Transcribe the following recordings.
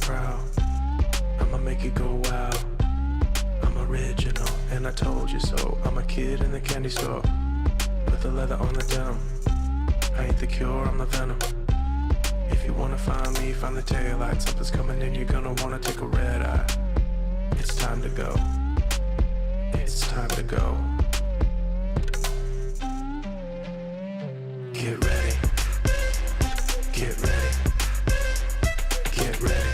crowd. I'ma make it go wild. I'm original, and I told you so. I'm a kid in the candy store, with the leather on the denim. I ain't the cure, I'm the venom. If you wanna find me, find the taillight. Something's coming in, you're gonna wanna take a red eye. It's time to go. It's time to go. Get ready. Get ready. Get ready.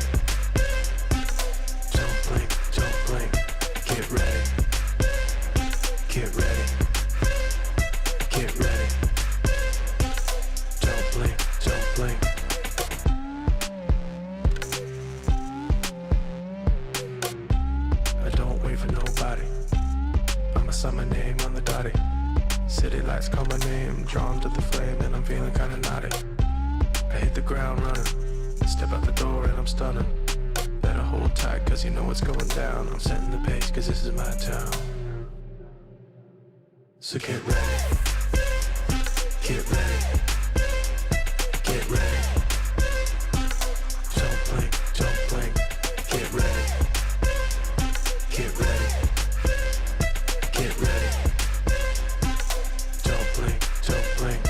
Don't blink, don't blink. Get ready. Get ready. Get ready. Don't blink, don't blink. I don't wait for nobody. I'ma sign my name on the dotty. City lights call my name, drawn to the flame, and I'm feeling kinda naughty. I hit the ground running, step out the door and I'm stunning. Better hold tight cause you know what's going down. I'm setting the pace cause this is my town. So get ready. Get ready. Get ready. Don't blink, don't blink. Get ready. Get ready. Get ready. Don't blink, don't blink.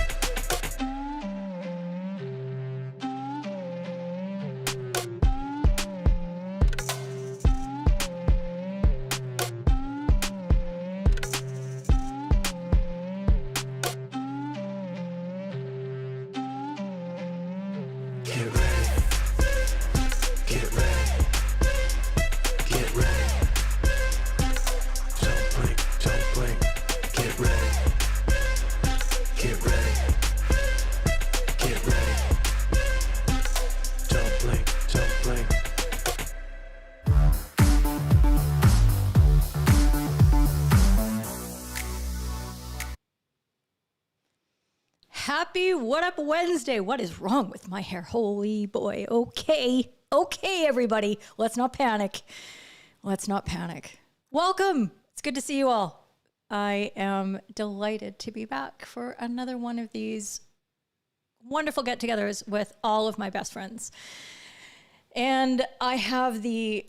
Get ready. Get ready. Get ready. Don't blink, don't blink. Get ready. Get ready. Get ready. Don't blink, don't blink. Happy What Up Wednesday. What is wrong with my hair? Holy boy. Okay, everybody. Let's not panic. Let's not panic. Welcome. It's good to see you all. I am delighted to be back for another one of these wonderful get-togethers with all of my best friends. And I have the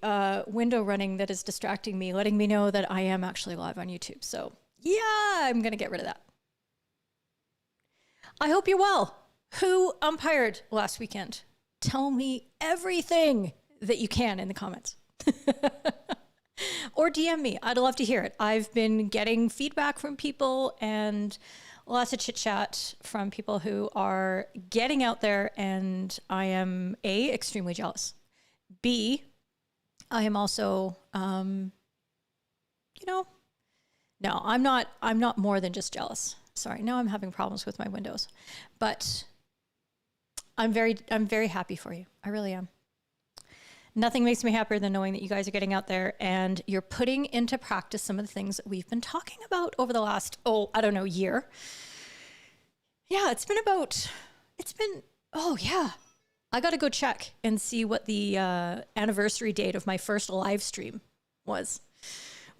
window running that is distracting me, letting me know that I am actually live on YouTube. So yeah, I'm going to get rid of that. I hope you're well. Who umpired last weekend? Tell me everything that you can in the comments. Or DM me. I'd love to hear it. I've been getting feedback from people and lots of chit chat from people who are getting out there, and I am A, extremely jealous. B, I am also, no, I'm not more than just jealous. Sorry, now I'm having problems with my windows, but I'm very happy for you. I really am. Nothing makes me happier than knowing that you guys are getting out there and you're putting into practice some of the things that we've been talking about over the last, year. Yeah, I got to go check and see what the anniversary date of my first live stream was.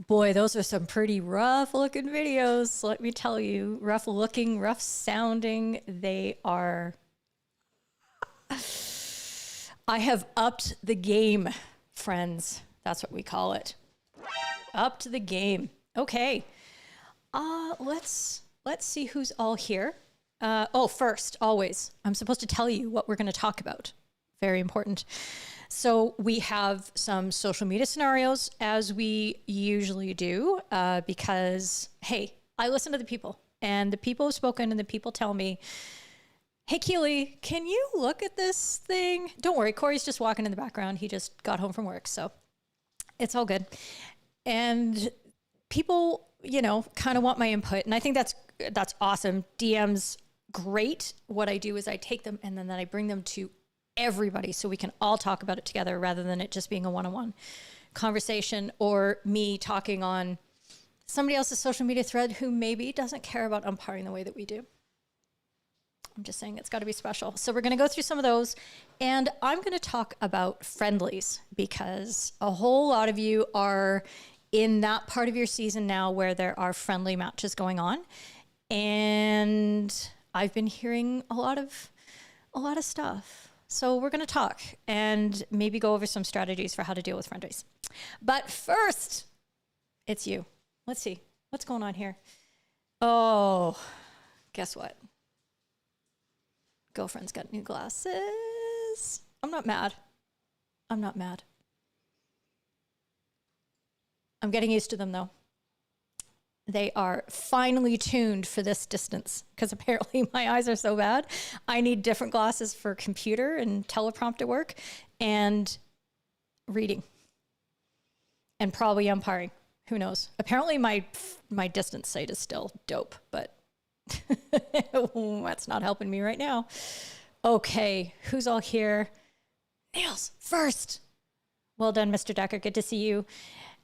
Boy, those are some pretty rough looking videos, let me tell you. Rough looking, rough sounding. They are... I have upped the game, friends. That's what we call it. Upped the game. Okay. Let's see who's all here. First, always, I'm supposed to tell you what we're going to talk about. Very important. So we have some social media scenarios, as we usually do, because, hey, I listen to the people, and the people have spoken, and the people tell me, hey, Keely, can you look at this thing? Don't worry, Corey's just walking in the background. He just got home from work, so it's all good. And people, kind of want my input, and I think that's awesome. DMs, great. What I do is I take them, and then I bring them to everybody so we can all talk about it together rather than it just being a one-on-one conversation or me talking on somebody else's social media thread who maybe doesn't care about umpiring the way that we do. I'm just saying it's got to be special. So we're going to go through some of those, and I'm going to talk about friendlies because a whole lot of you are in that part of your season now where there are friendly matches going on. And I've been hearing a lot of stuff. So we're going to talk and maybe go over some strategies for how to deal with friendlies. But first, it's you. Let's see. What's going on here? Oh, guess what? Girlfriend's got new glasses. I'm not mad. I'm not mad. I'm getting used to them though. They are finely tuned for this distance because apparently my eyes are so bad. I need different glasses for computer and teleprompter work and reading and probably umpiring. Who knows? Apparently my distance sight is still dope, but that's not helping me right now. Okay, who's all here? Niels, first. Well done, Mr. Decker. Good to see you.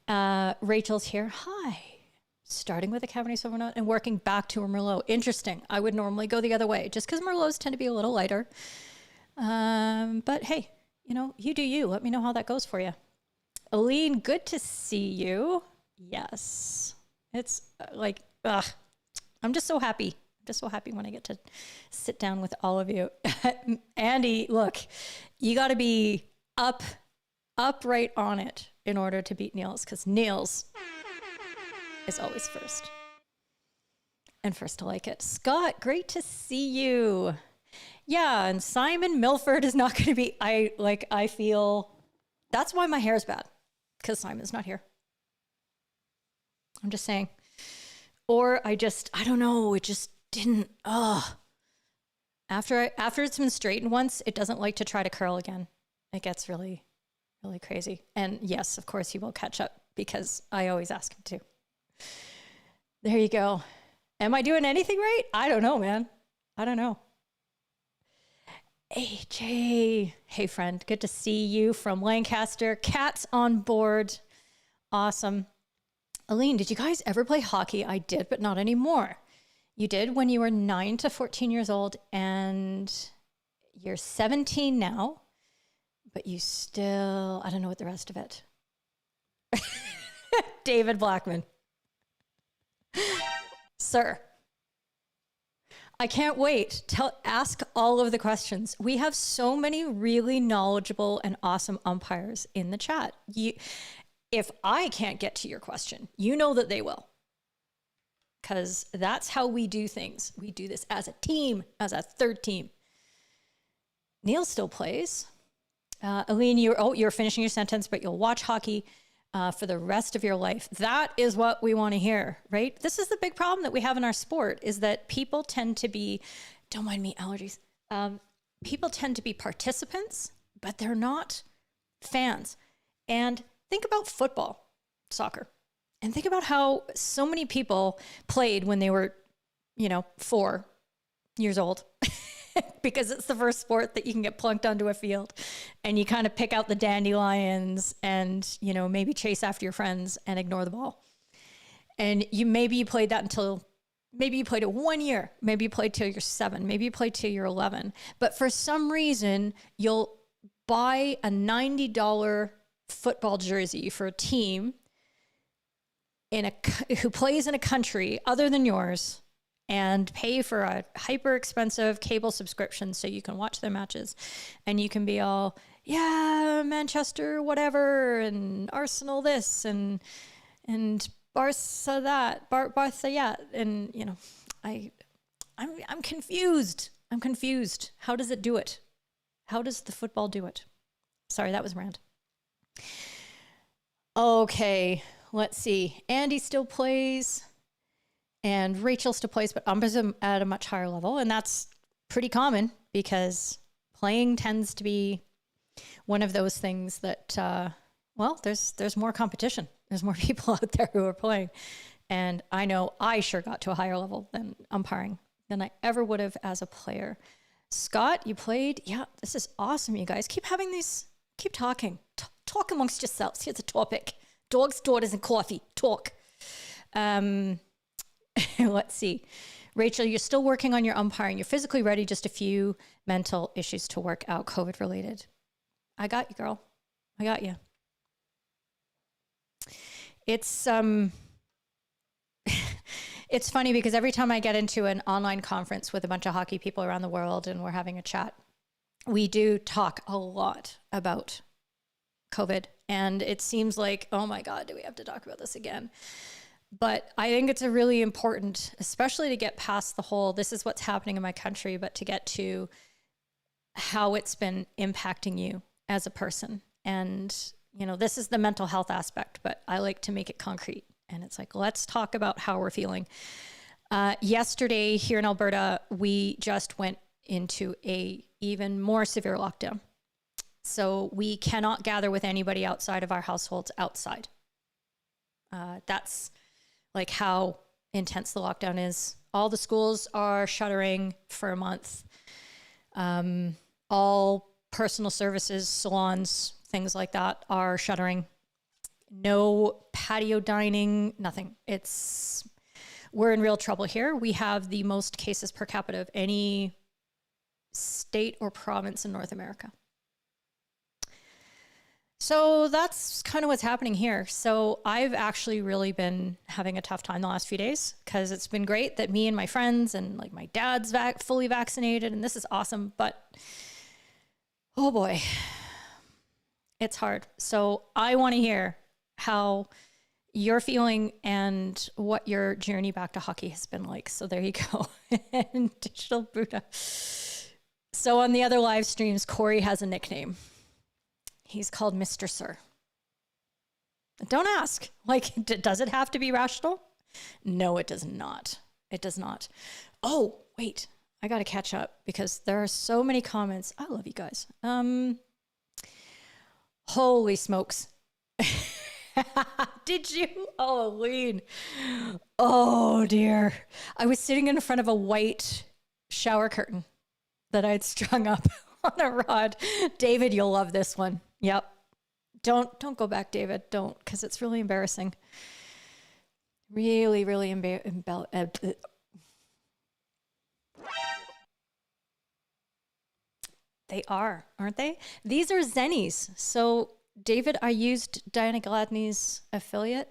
Rachel's here. Hi. Starting with a Cabernet Sauvignon and working back to a Merlot. Interesting. I would normally go the other way just because Merlots tend to be a little lighter. But hey, you know, you do you. Let me know how that goes for you. Aline, good to see you. Yes. It's I'm just so happy. I'm just so happy when I get to sit down with all of you. Andy, look, you got to be upright on it in order to beat Niels because Niels is always first. And first to like it. Scott, great to see you. Yeah, and Simon Milford is not going to be, I feel, that's why my hair is bad, because Simon's not here. I'm just saying. Or I don't know, it just didn't, After it's been straightened once, it doesn't like to try to curl again. It gets really, really crazy. And yes, of course, he will catch up because I always ask him to. There you go. Am I doing anything right? I don't know, man. I don't know. AJ. Hey, friend. Good to see you from Lancaster. Cat's on board. Awesome. Aline, did you guys ever play hockey? I did, but not anymore. You did when you were 9 to 14 years old, and you're 17 now, but you still, I don't know what the rest of it. David Blackman. Sir, I can't wait. Ask all of the questions. We have so many really knowledgeable and awesome umpires in the chat. If I can't get to your question, you know that they will. Because that's how we do things. We do this as a team, as a third team. Neil still plays. Aline, you're finishing your sentence, but you'll watch hockey for the rest of your life. That is what we want to hear, right? This is the big problem that we have in our sport is that people tend to be, don't mind me, allergies. People tend to be participants, but they're not fans. And think about football, soccer, and think about how so many people played when they were, 4 years old. Because it's the first sport that you can get plunked onto a field and you kind of pick out the dandelions and, maybe chase after your friends and ignore the ball. And maybe you played that maybe you played it 1 year, maybe you played till you're 7, maybe you played till you're 11. But for some reason, you'll buy a $90 football jersey for a team who plays in a country other than yours, and pay for a hyper expensive cable subscription so you can watch their matches and you can be all, yeah, Manchester, whatever, and Arsenal this and Barca that, Barca yeah. And, I'm confused. I'm confused. How does it do it? How does the football do it? Sorry, that was rant. Okay, let's see. Andy still plays. And Rachel still plays, but umpires at a much higher level. And that's pretty common because playing tends to be one of those things that, there's more competition. There's more people out there who are playing. And I know I sure got to a higher level than umpiring than I ever would have as a player. Scott, you played. Yeah, this is awesome, you guys. Keep talking. Talk amongst yourselves. Here's a topic. Dogs, daughters, and coffee. Talk. Let's see. Rachel, you're still working on your umpiring. You're physically ready, just a few mental issues to work out, COVID related. I got you, girl. I got you. It's it's funny because every time I get into an online conference with a bunch of hockey people around the world and we're having a chat, we do talk a lot about COVID, and it seems like, oh my God, do we have to talk about this again? But I think it's a really important, especially to get past the whole, this is what's happening in my country, but to get to how it's been impacting you as a person. And, you know, this is the mental health aspect, but I like to make it concrete. And it's like, let's talk about how we're feeling. Yesterday here in Alberta, we just went into a even more severe lockdown. So we cannot gather with anybody outside of our households outside. That's like how intense the lockdown is. All the schools are shuttering for a month. All personal services, salons, things like that are shuttering. No patio dining, nothing. We're in real trouble here. We have the most cases per capita of any state or province in North America. So that's kind of what's happening here. So I've actually really been having a tough time the last few days, because it's been great that me and my friends and like my dad's fully vaccinated, and this is awesome. But oh boy, it's hard. So I want to hear how you're feeling and what your journey back to hockey has been like. So there you go. And Digital Buddha. So on the other live streams, Corey has a nickname. He's called Mr. Sir. Don't ask. Like, does it have to be rational? No, it does not. It does not. Oh, wait. I got to catch up because there are so many comments. I love you guys. Holy smokes. Did you? Oh, Lean. Oh, dear. I was sitting in front of a white shower curtain that I'd strung up on a rod. David, you'll love this one. Yep. Don't go back, David. Don't, because it's really embarrassing. Really, really They are, aren't they? These are Zennies. So, David, I used Diana Gladney's affiliate,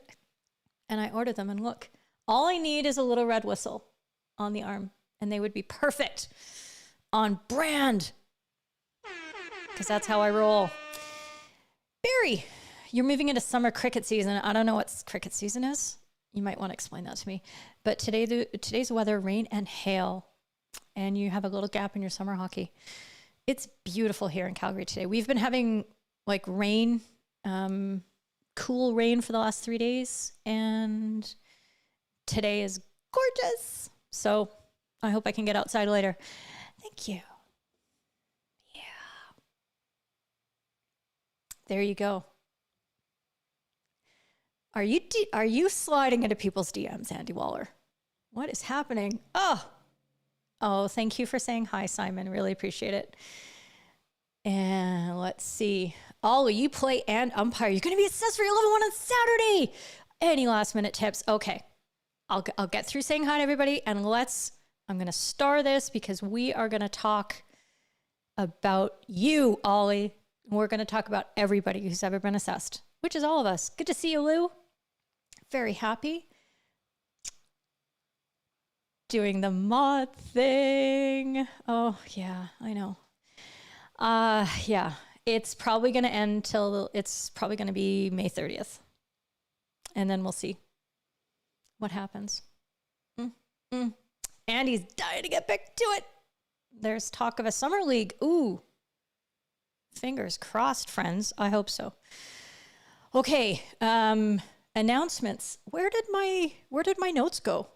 and I ordered them. And look, all I need is a little red whistle on the arm, and they would be perfect, on brand, because that's how I roll. Barry, you're moving into summer cricket season. I don't know what cricket season is. You might want to explain that to me. But today's weather, rain and hail, and you have a little gap in your summer hockey. It's beautiful here in Calgary today. We've been having like rain, cool rain for the last 3 days, and today is gorgeous. So I hope I can get outside later. Thank you. Yeah. There you go. Are you sliding into people's DMs, Andy Waller? What is happening? Oh, thank you for saying hi, Simon. Really appreciate it. And let's see. Ollie, you play and umpire. You're going to be assessed for your level 1 on Saturday. Any last minute tips? Okay. I'll get through saying hi to everybody, and I'm going to star this because we are going to talk about you, Ollie. We're going to talk about everybody who's ever been assessed, which is all of us. Good to see you, Lou. Very happy. Doing the mod thing. Oh, yeah, I know. Yeah, it's probably going to end it's probably going to be May 30th. And then we'll see what happens. Andy's dying to get back to it. There's talk of a summer league. Ooh. Fingers crossed, friends. I hope so. Okay. Announcements. Where did my notes go?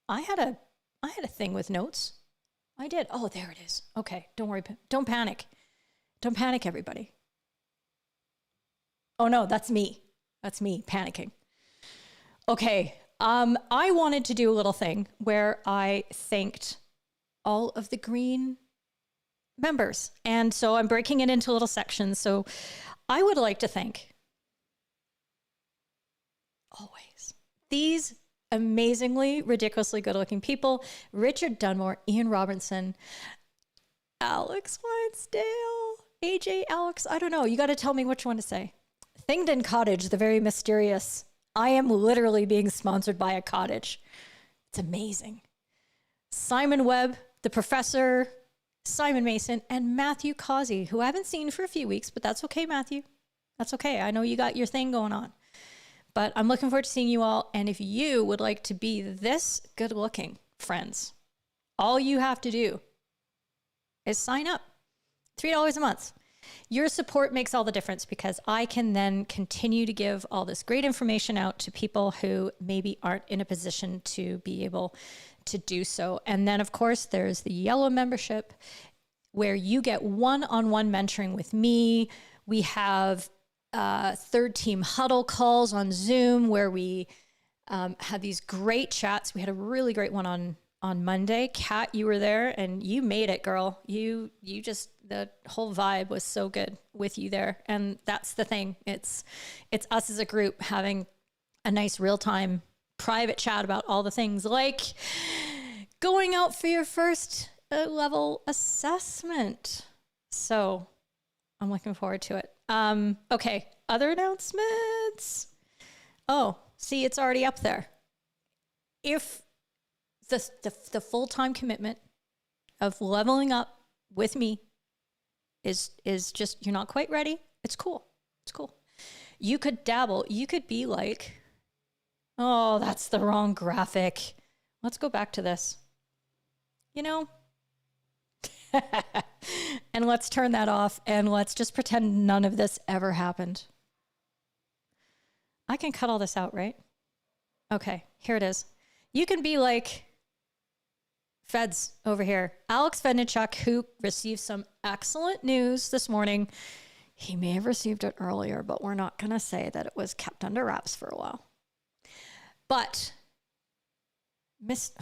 I had a thing with notes. I did. Oh, there it is. Okay. Don't worry. Don't panic. Don't panic, everybody. Oh no, that's me. That's me panicking. Okay. I wanted to do a little thing where I thanked all of the green members. And so I'm breaking it into little sections. So I would like to thank always these amazingly, ridiculously good-looking people: Richard Dunmore, Ian Robinson, Alex Winsdale, AJ Alex. I don't know. You got to tell me which one to say. Thingdon Cottage, the very mysterious. I am literally being sponsored by a cottage. It's amazing. Simon Webb, the professor, Simon Mason, and Matthew Causey, who I haven't seen for a few weeks, but that's okay, Matthew. That's okay. I know you got your thing going on. But I'm looking forward to seeing you all. And if you would like to be this good looking, friends, all you have to do is sign up. $3 a month. Your support makes all the difference because I can then continue to give all this great information out to people who maybe aren't in a position to be able to do so. And then, of course, there's the yellow membership where you get one-on-one mentoring with me. We have third team huddle calls on Zoom where we have these great chats. We had a really great one on Monday. Kat, you were there and you made it, girl. You just, the whole vibe was so good with you there. And that's the thing. It's us as a group having a nice real-time private chat about all the things like going out for your first level assessment. So I'm looking forward to it. Okay. Other announcements. Oh, see, it's already up there. If the full-time commitment of leveling up with me is just, you're not quite ready, it's cool. It's cool. You could dabble. You could be like, oh, that's the wrong graphic. Let's go back to this. You know? And let's turn that off and let's just pretend none of this ever happened. I can cut all this out, right? Okay, here it is. You can be like Feds over here. Alex Fednichuk, who received some excellent news this morning. He may have received it earlier, but we're not going to say that it was kept under wraps for a while. But Mr.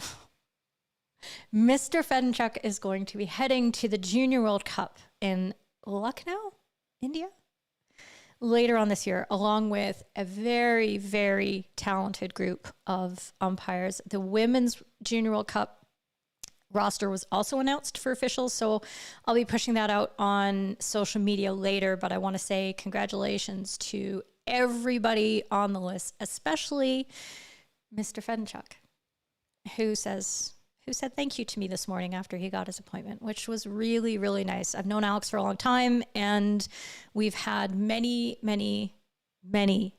Fednichuk is going to be heading to the Junior World Cup in Lucknow, India, later on this year, along with a very, very talented group of umpires. The Women's Junior World Cup roster was also announced for officials, so I'll be pushing that out on social media later, but I want to say congratulations to everybody on the list, especially Mr. Fednichuk, who said thank you to me this morning after he got his appointment, which was really, really nice. I've known Alex for a long time, and we've had many, many, many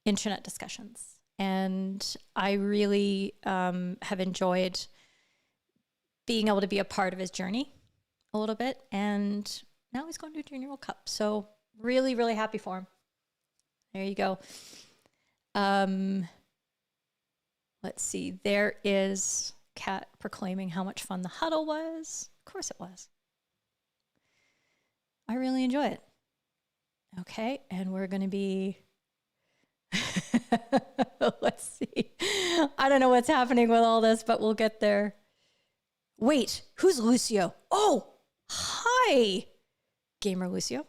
internet discussions. And I really have enjoyed being able to be a part of his journey a little bit. And now he's going to a Junior World Cup. So really, really happy for him. There you go. Let's see. There is Kat proclaiming how much fun the huddle was. Of course it was. I really enjoy it. Okay, and we're going to be... Let's see. I don't know what's happening with all this, but we'll get there. Wait, who's Lucio? Oh, hi, Gamer Lucio.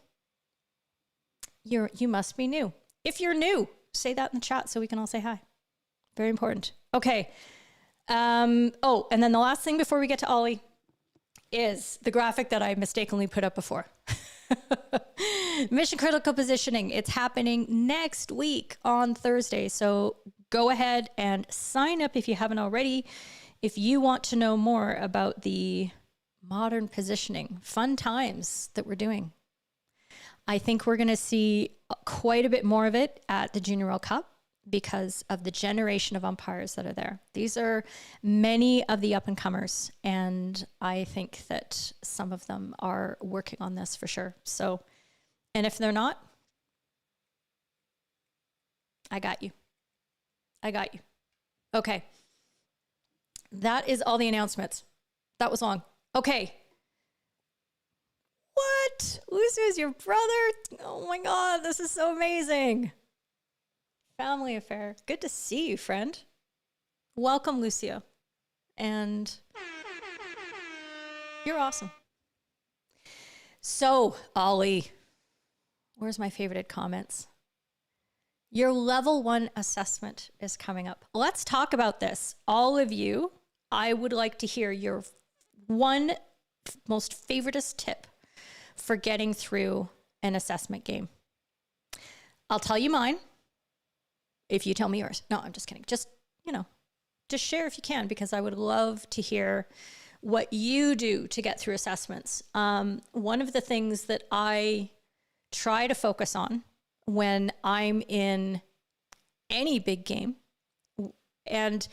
You must be new. If you're new, say that in the chat so we can all say hi. Very important. Okay. Oh, and then the last thing before we get to Ollie is the graphic that I mistakenly put up before. Mission critical positioning. It's happening next week on Thursday. So go ahead and sign up if you haven't already. If you want to know more about the modern positioning, fun times that we're doing. I think we're going to see quite a bit more of it at the Junior World Cup because of the generation of umpires that are there. These are many of the up-and-comers, and I think that some of them are working on this for sure. So, and if they're not, I got you. I got you. Okay. That is all the announcements. That was long. Okay. What? Lucio's your brother? Oh my God, this is so amazing. Family affair. Good to see you, friend. Welcome, Lucio. And you're awesome. So, Ollie, where's my favorited comments? Your level 1 assessment is coming up. Let's talk about this. All of you, I would like to hear your one most favoritist tip for getting through an assessment game. I'll tell you mine if you tell me yours. No, I'm just kidding. Just, just share if you can, because I would love to hear what you do to get through assessments. One of the things that I try to focus on when I'm in any big game, and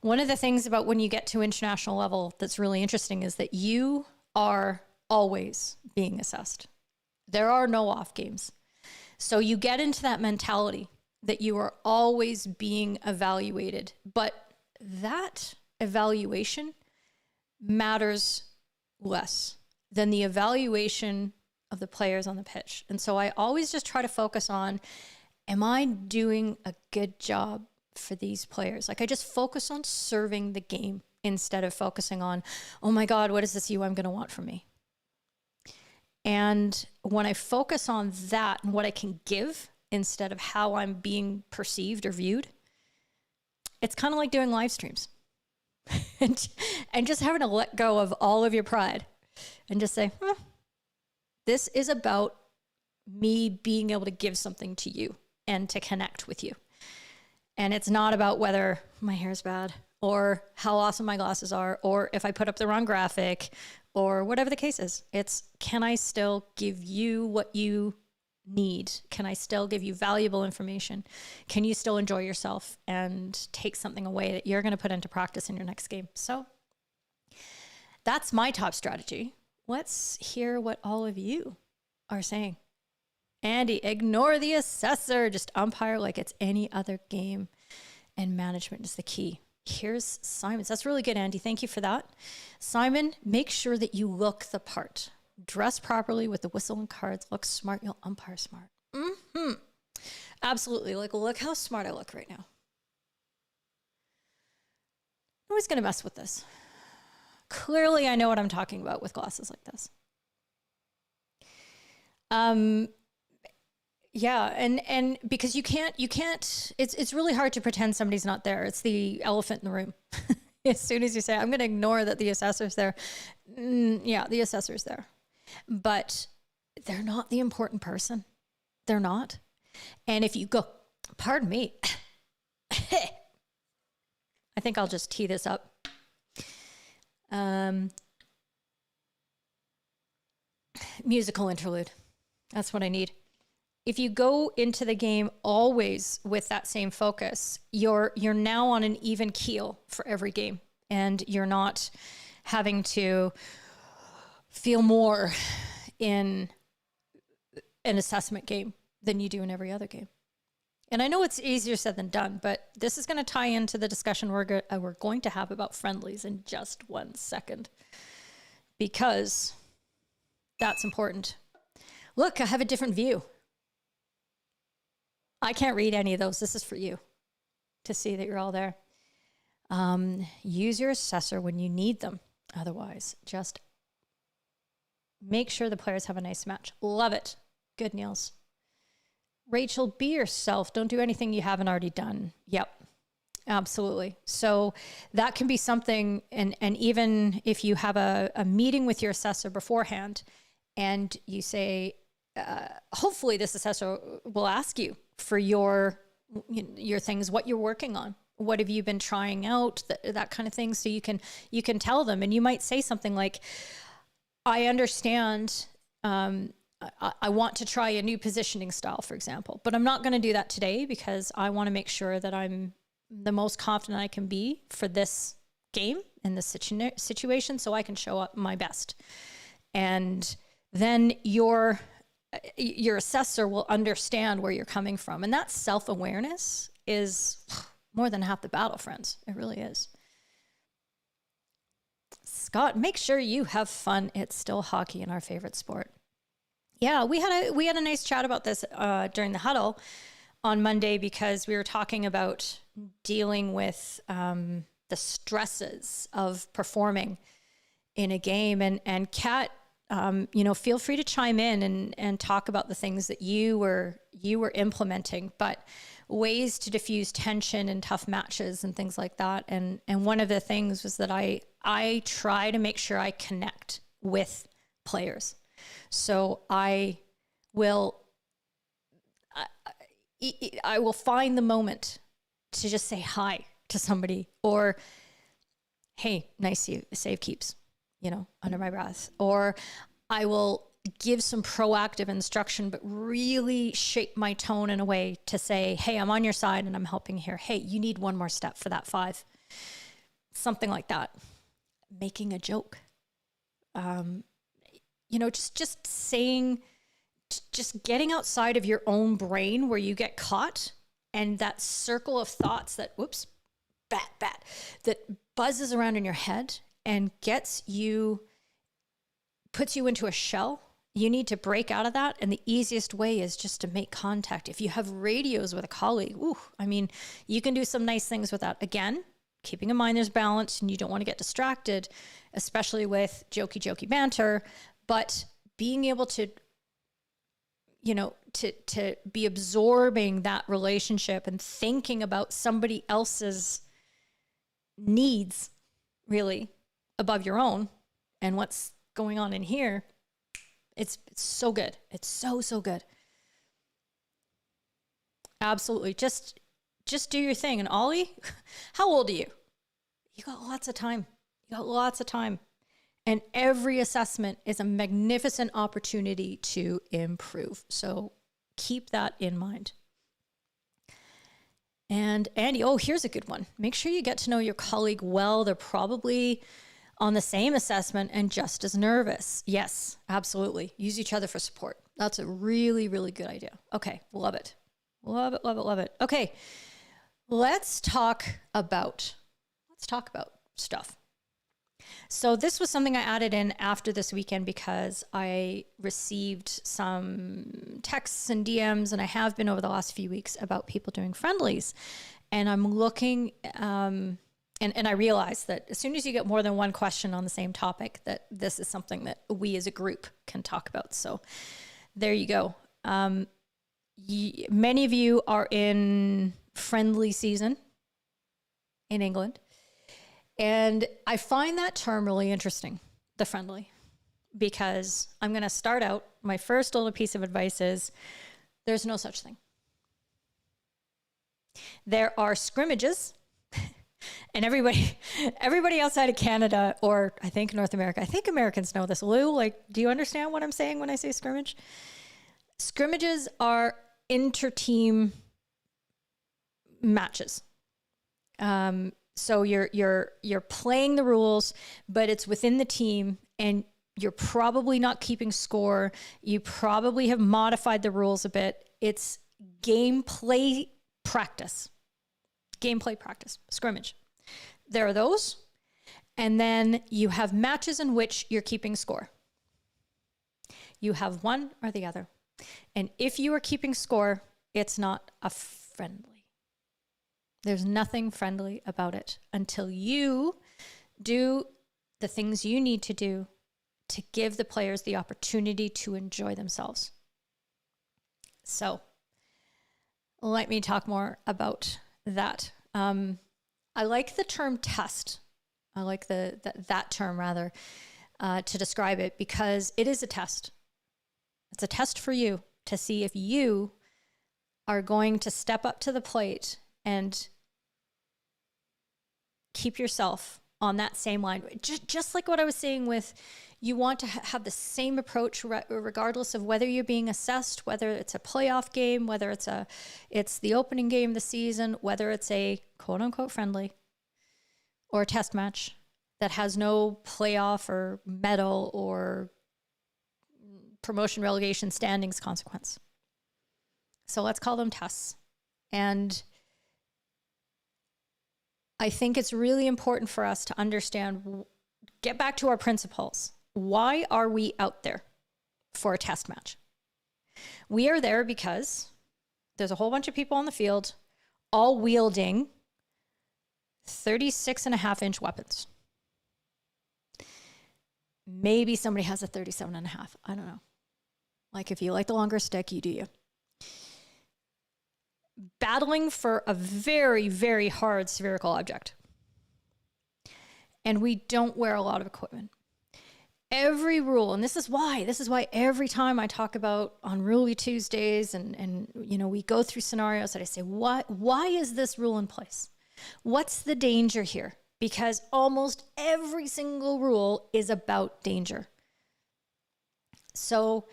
one of the things about when you get to international level that's really interesting is that you are always being assessed. There are no off games. So you get into that mentality that you are always being evaluated, but that evaluation matters less than the evaluation of the players on the pitch. And so I always just try to focus on, am I doing a good job for these players? Like, I just focus on serving the game instead of focusing on, oh my God, what is this UM going to want from me? And when I focus on that and what I can give instead of how I'm being perceived or viewed, it's kind of like doing live streams and just having to let go of all of your pride and just say, this is about me being able to give something to you and to connect with you. And it's not about whether my hair's bad or how awesome my glasses are, or if I put up the wrong graphic or whatever the case is. It's, can I still give you what you need? Can I still give you valuable information? Can you still enjoy yourself and take something away that you're going to put into practice in your next game? So that's my top strategy. Let's hear what all of you are saying. Andy, ignore the assessor. Just umpire like it's any other game, and management is the key. Here's Simon's. That's really good, Andy. Thank you for that. Simon, make sure that you look the part. Dress properly with the whistle and cards. Look smart. You'll umpire smart. Absolutely. Like, look how smart I look right now. Nobody's going to mess with this. Clearly, I know what I'm talking about with glasses like this. Yeah, and because you can't, it's really hard to pretend somebody's not there. It's the elephant in the room. As soon as you say, I'm going to ignore that the assessor's there. Yeah, the assessor's there. But they're not the important person. They're not. And if you go, pardon me, I think I'll just tee this up. Musical interlude. That's what I need. If you go into the game always with that same focus, you're now on an even keel for every game, and you're not having to feel more in an assessment game than you do in every other game. And I know it's easier said than done, but this is going to tie into the discussion we're going to have about friendlies in just 1 second, because that's important. Look, I have a different view. I can't read any of those. This is for you to see that you're all there. Use your assessor when you need them. Otherwise, just make sure the players have a nice match. Love it. Good, Niels. Rachel, be yourself. Don't do anything you haven't already done. Yep, absolutely. So that can be something, and even if you have a meeting with your assessor beforehand and you say, hopefully this assessor will ask you for your things, what you're working on, what have you been trying out, that kind of thing. So you can tell them, and you might say something like, I understand, I want to try a new positioning style, for example, but I'm not going to do that today because I want to make sure that I'm the most confident I can be for this game in this situation, so I can show up my best. And then your assessor will understand where you're coming from. And that self-awareness is more than half the battle, friends. It really is. Scott, make sure you have fun. It's still hockey in our favorite sport. Yeah, we had a nice chat about this during the huddle on Monday, because we were talking about dealing with the stresses of performing in a game. And Kat, feel free to chime in and talk about the things that you were implementing, but ways to diffuse tension in tough matches and things like that. And one of the things was that I try to make sure I connect with players. So I will find the moment to just say hi to somebody, or, hey, nice save keeps. under my breath, or I will give some proactive instruction, but really shape my tone in a way to say, hey, I'm on your side and I'm helping here. Hey, you need one more step for that 5. Something like that. Making a joke. Just saying, just getting outside of your own brain where you get caught and that circle of thoughts that, bat, that buzzes around in your head and puts you into a shell. You need to break out of that. And the easiest way is just to make contact. If you have radios with a colleague, you can do some nice things with that. Again, keeping in mind there's balance and you don't want to get distracted, especially with jokey banter, but being able to, to be absorbing that relationship and thinking about somebody else's needs really above your own and what's going on in here. It's so good. It's so good. Absolutely. Just do your thing. And Ollie, how old are you? You got lots of time. And every assessment is a magnificent opportunity to improve. So keep that in mind. And Andy, here's a good one. Make sure you get to know your colleague well. They're probably on the same assessment and just as nervous. Yes, absolutely. Use each other for support. That's a really, really good idea. Okay, love it. Okay, let's talk about stuff. So this was something I added in after this weekend because I received some texts and DMs, and I have been over the last few weeks, about people doing friendlies. And I'm looking, and I realized that as soon as you get more than one question on the same topic, that this is something that we as a group can talk about. So there you go. Many of you are in friendly season in England. And I find that term really interesting, the friendly, because I'm going to start out. My first little piece of advice is there's no such thing. There are scrimmages, and everybody outside of Canada, or I think North America, I think Americans know this. Lou, do you understand what I'm saying when I say scrimmage? Scrimmages are inter-team matches. So you're playing the rules, but it's within the team, and you're probably not keeping score. You probably have modified the rules a bit. It's gameplay practice, scrimmage. There are those. And then you have matches in which you're keeping score. You have one or the other. And if you are keeping score, it's not a friendly. There's nothing friendly about it until you do the things you need to do to give the players the opportunity to enjoy themselves. So let me talk more about that. I like the term test. I like that term rather to describe it, because it is a test. It's a test for you to see if you are going to step up to the plate and keep yourself on that same line. Just like what I was saying with, you want to have the same approach regardless of whether you're being assessed, whether it's a playoff game, whether it's the opening game of the season, whether it's a quote unquote friendly or a test match that has no playoff or medal or promotion, relegation, standings consequence. So let's call them tests. And I think it's really important for us to understand, get back to our principles. Why are we out there for a test match? We are there because there's a whole bunch of people on the field, all wielding 36.5-inch weapons. Maybe somebody has a 37.5. I don't know. If you like the longer stick, you do you. Battling for a very, very hard spherical object. And we don't wear a lot of equipment. Every rule, and this is why every time I talk about Unruly Tuesdays and we go through scenarios that I say, why is this rule in place? What's the danger here? because almost every single rule is about danger. So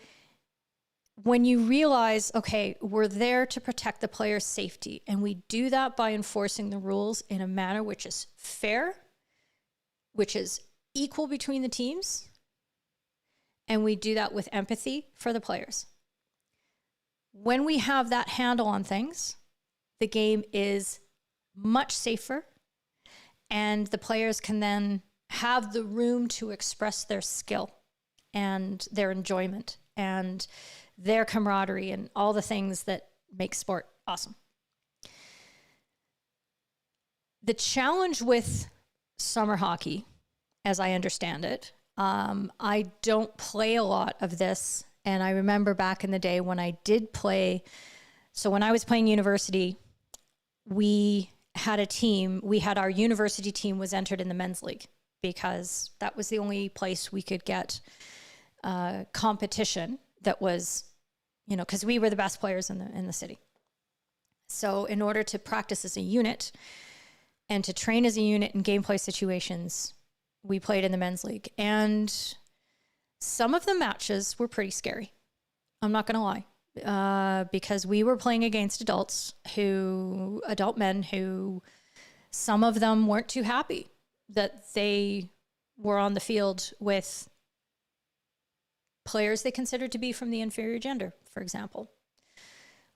when you realize, okay, we're there to protect the player's safety, and we do that by enforcing the rules in a manner which is fair, which is equal between the teams, and we do that with empathy for the players. When we have that handle on things, the game is much safer, and the players can then have the room to express their skill and their enjoyment and their camaraderie and all the things that make sport awesome. The challenge with summer hockey, as I understand it, I don't play a lot of this. And I remember back in the day when I did play, so when I was playing university, we had a team, our university team was entered in the men's league because that was the only place we could get competition that was, because we were the best players in the city. So in order to practice as a unit and to train as a unit in gameplay situations, we played in the men's league. And some of the matches were pretty scary. I'm not going to lie. Because we were playing against adult men who, some of them weren't too happy that they were on the field with players they considered to be from the inferior gender, for example.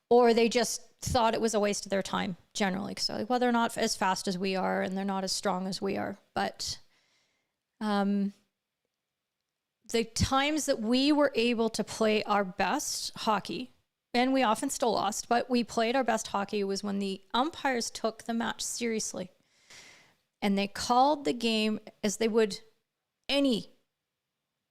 Or they just thought it was a waste of their time generally. So, well, they're not as fast as we are and they're not as strong as we are. But the times that we were able to play our best hockey, and we often still lost, but we played our best hockey, was when the umpires took the match seriously. And they called the game as they would any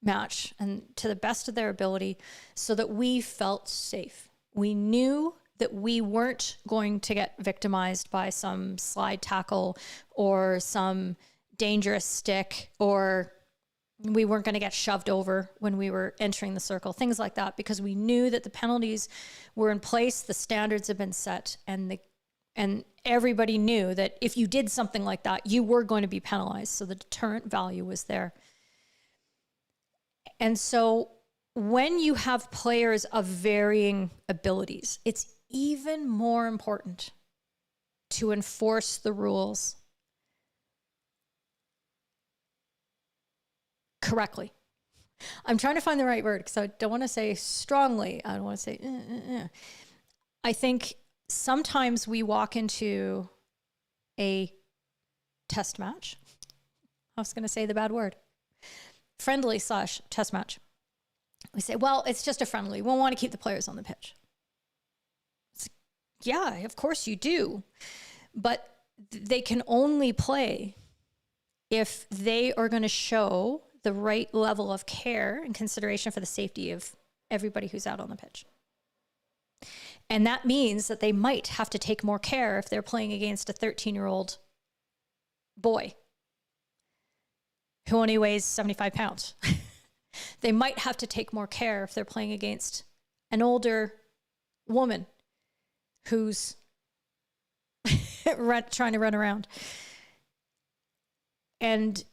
match and to the best of their ability so that we felt safe. We knew that we weren't going to get victimized by some slide tackle or some dangerous stick, or we weren't going to get shoved over when we were entering the circle, things like that, because we knew that the penalties were in place, the standards had been set, and everybody knew that if you did something like that, you were going to be penalized. So the deterrent value was there. And so when you have players of varying abilities, it's even more important to enforce the rules correctly. I'm trying to find the right word because I don't want to say strongly. I don't want to say, I think sometimes we walk into a test match. I was going to say the bad word. Friendly / test match. We say, well, it's just a friendly. We'll want to keep the players on the pitch. Yeah, of course you do. But they can only play if they are going to show the right level of care and consideration for the safety of everybody who's out on the pitch. And that means that they might have to take more care if they're playing against a 13-year-old boy who only weighs 75 pounds. They might have to take more care if they're playing against an older woman who's trying to run around. And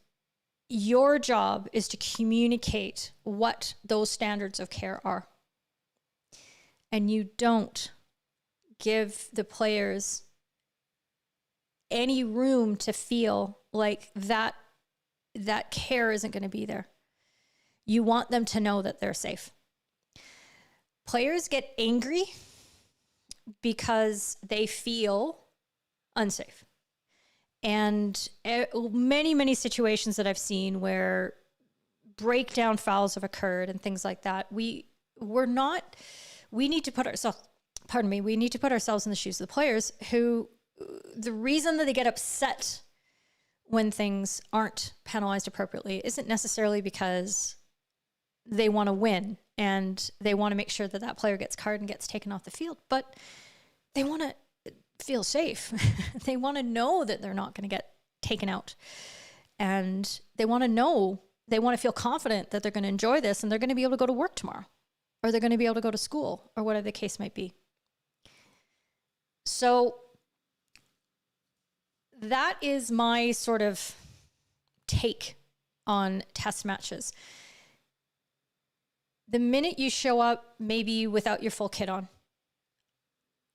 your job is to communicate what those standards of care are. And you don't give the players any room to feel like that care isn't going to be there. You want them to know that they're safe. Players get angry because they feel unsafe. And many, many situations that I've seen where breakdown fouls have occurred and things like that, we need to put ourselves in the shoes of the players who, the reason that they get upset when things aren't penalized appropriately isn't necessarily because they want to win and they want to make sure that that player gets carded and gets taken off the field, but they want to feel safe. They want to know that they're not going to get taken out. And they want to feel confident that they're going to enjoy this and they're going to be able to go to work tomorrow, or they're going to be able to go to school, or whatever the case might be. So that is my sort of take on test matches. The minute you show up maybe without your full kit on,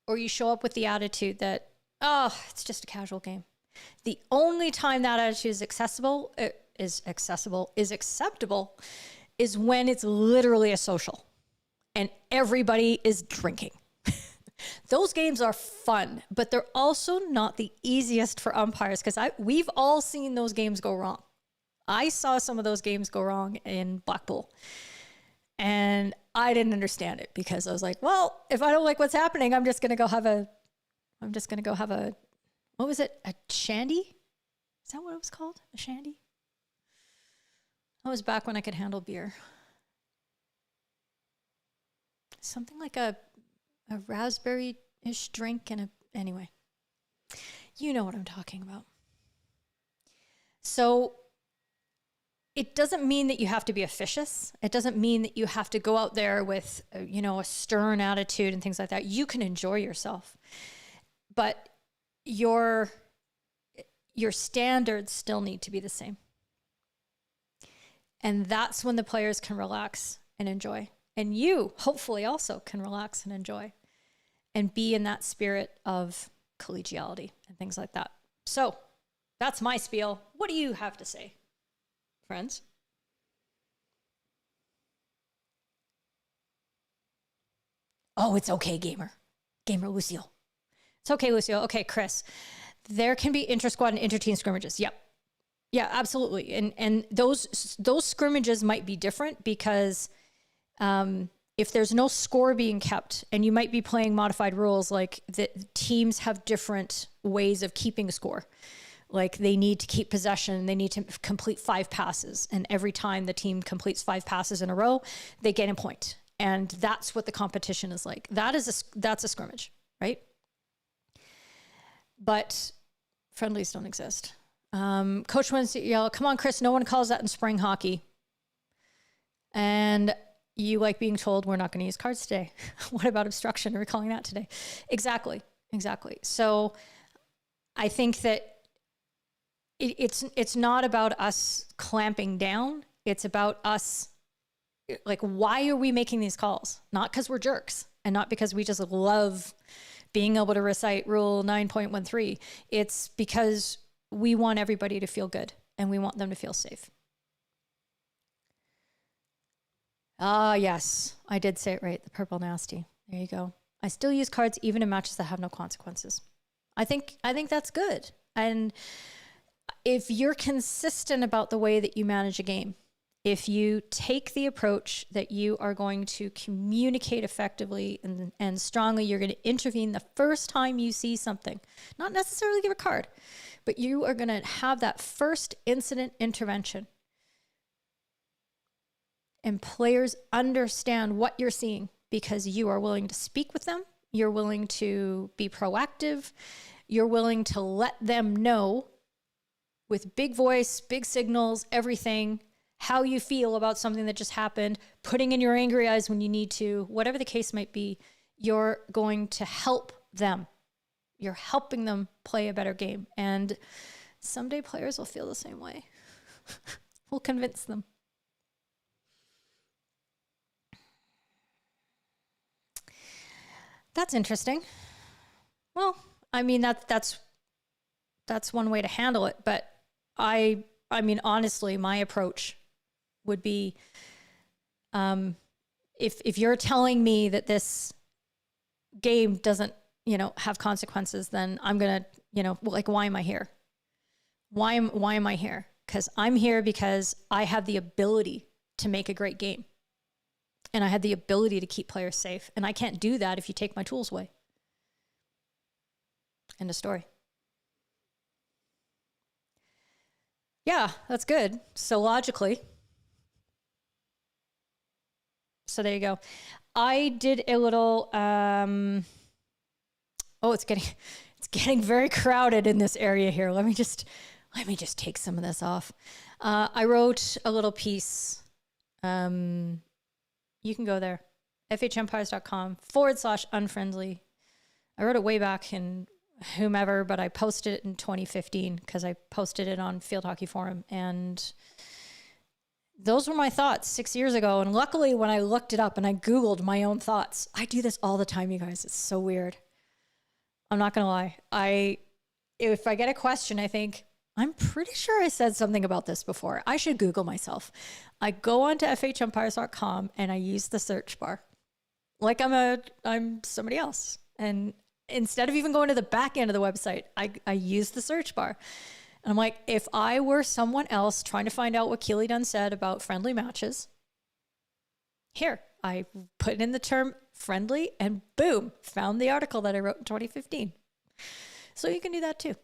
or you show up with the attitude that, oh, it's just a casual game. The only time that attitude is acceptable is when it's literally a social and everybody is drinking. Those games are fun, but they're also not the easiest for umpires because we've all seen those games go wrong. I saw some of those games go wrong in Blackpool, and I didn't understand it because I was like, well, if I don't like what's happening, I'm just going to go have a, what was it? A shandy? Is that what it was called? A shandy? That was back when I could handle beer. Something like a raspberry-ish drink anyway. You know what I'm talking about. So it doesn't mean that you have to be officious. It doesn't mean that you have to go out there with, a stern attitude and things like that. You can enjoy yourself, but your standards still need to be the same. And that's when the players can relax and enjoy. And you hopefully also can relax and enjoy and be in that spirit of collegiality and things like that. So that's my spiel. What do you have to say, friends? Oh, it's okay, Gamer Lucille. It's okay, Lucille. Okay, Chris. There can be inter-squad and inter-team scrimmages. Yep. Yeah, absolutely. And those scrimmages might be different because if there's no score being kept, and you might be playing modified rules, like the teams have different ways of keeping score. Like they need to keep possession, they need to complete 5 passes, and every time the team completes 5 passes in a row, they get a point. And that's what the competition is like. That's a scrimmage, right? But friendlies don't exist. Coach wants to yell, come on, Chris, no one calls that in spring hockey. And you like being told we're not going to use cards today. What about obstruction? Are we calling that today? Exactly. So I think that it's not about us clamping down. It's about us, like, why are we making these calls? Not because we're jerks and not because we just love being able to recite rule 9.13. It's because we want everybody to feel good and we want them to feel safe. Ah, yes, I did say it right. The purple nasty. There you go. I still use cards even in matches that have no consequences. I think that's good. And if you're consistent about the way that you manage a game, if you take the approach that you are going to communicate effectively and strongly, you're going to intervene the first time you see something, not necessarily give a card, but you are going to have that first incident intervention. And players understand what you're seeing because you are willing to speak with them. You're willing to be proactive. You're willing to let them know with big voice, big signals, everything, how you feel about something that just happened, putting in your angry eyes when you need to, whatever the case might be, you're going to help them. You're helping them play a better game. And someday players will feel the same way. We'll convince them. That's interesting. Well, I mean, that's one way to handle it. But I mean, honestly, my approach would be, if you're telling me that this game doesn't, have consequences, then I'm going to, like, why am I here? Why am I here? Because I'm here because I have the ability to make a great game. And I had the ability to keep players safe. And I can't do that if you take my tools away. End of story. Yeah, that's good. So logically. So there you go. I did a little, it's getting very crowded in this area here. Let me just take some of this off. I wrote a little piece. You can go there, FHumpires.com/unfriendly. I wrote it way back in whomever, but I posted it in 2015 because I posted it on Field Hockey Forum. And those were my thoughts 6 years ago. And luckily, when I looked it up and I Googled my own thoughts, I do this all the time, you guys. It's so weird. I'm not going to lie. If I get a question, I think, I'm pretty sure I said something about this before. I should Google myself. I go onto FHumpires.com and I use the search bar. Like I'm somebody else. And instead of even going to the back end of the website, I use the search bar. And I'm like, if I were someone else trying to find out what Keely Dunn said about friendly matches, here, I put in the term friendly and boom, found the article that I wrote in 2015. So you can do that too.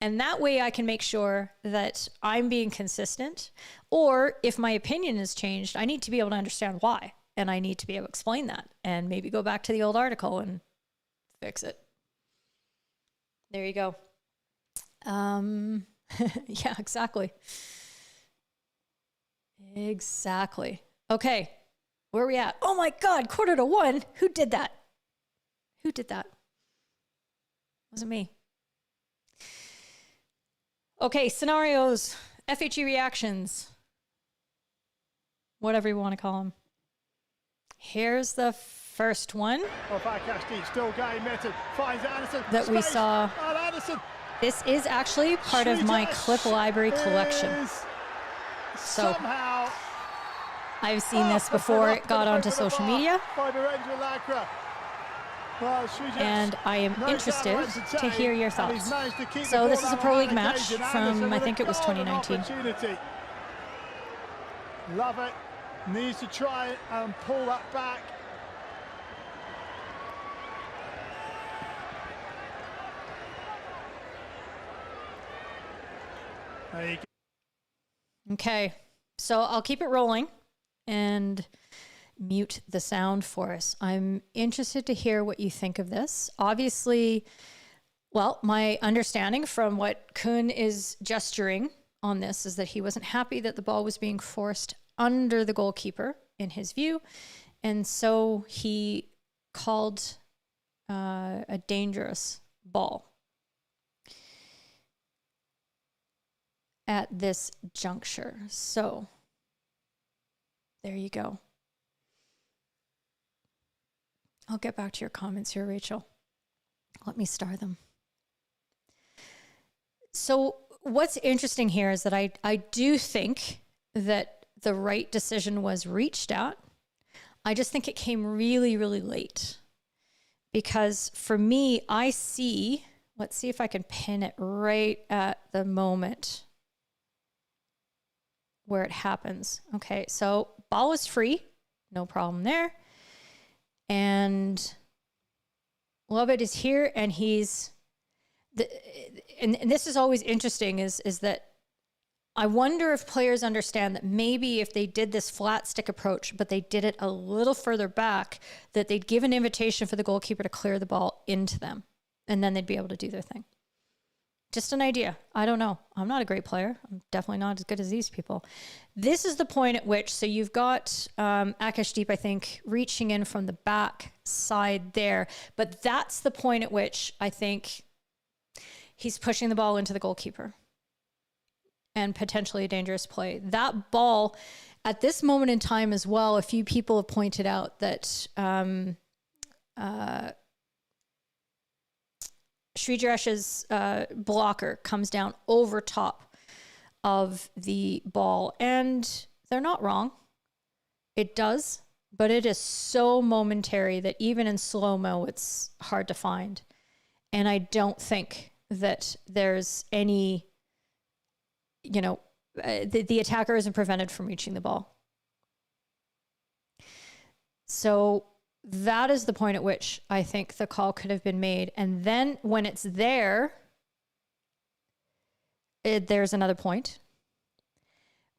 And that way I can make sure that I'm being consistent, or if my opinion has changed, I need to be able to understand why. And I need to be able to explain that and maybe go back to the old article and fix it. There you go. Yeah, exactly. Exactly. Okay. Where are we at? Oh my God, 1:45. Who did that? Who did that? It wasn't me. Okay, scenarios, FHE reactions, whatever you want to call them. Here's the first one that we saw. This is actually part of my clip library collection. So I've seen this before it got onto social media. And I am interested to hear your thoughts. So this is a Pro League match from, I think it was 2019. Love it. Needs to try and pull that back. There you go. Okay, so I'll keep it rolling and mute the sound for us. I'm interested to hear what you think of this. Obviously, well, my understanding from what Kuhn is gesturing on this is that he wasn't happy that the ball was being forced under the goalkeeper in his view. And so he called a dangerous ball at this juncture. So there you go. I'll get back to your comments here, Rachel. Let me star them. So what's interesting here is that I do think that the right decision was reached at. I just think it came really, really late. Because for me, I see, let's see if I can pin it right at the moment where it happens. Okay, so ball is free, no problem there. And Lovett is here, and he's, and this is always interesting, is that I wonder if players understand that maybe if they did this flat stick approach, but they did it a little further back, that they'd give an invitation for the goalkeeper to clear the ball into them, and then they'd be able to do their thing. Just an idea. I don't know. I'm not a great player. I'm definitely not as good as these people. This is the point at which, so you've got Akashdeep, I think, reaching in from the back side there. But that's the point at which I think he's pushing the ball into the goalkeeper and potentially a dangerous play. That ball, at this moment in time as well, a few people have pointed out that SCHCvAMS blocker comes down over top of the ball, and they're not wrong. It does, but it is so momentary that even in slow-mo, it's hard to find. And I don't think that there's any, you know, the attacker isn't prevented from reaching the ball. So that is the point at which I think the call could have been made. And then when it's there, there's another point.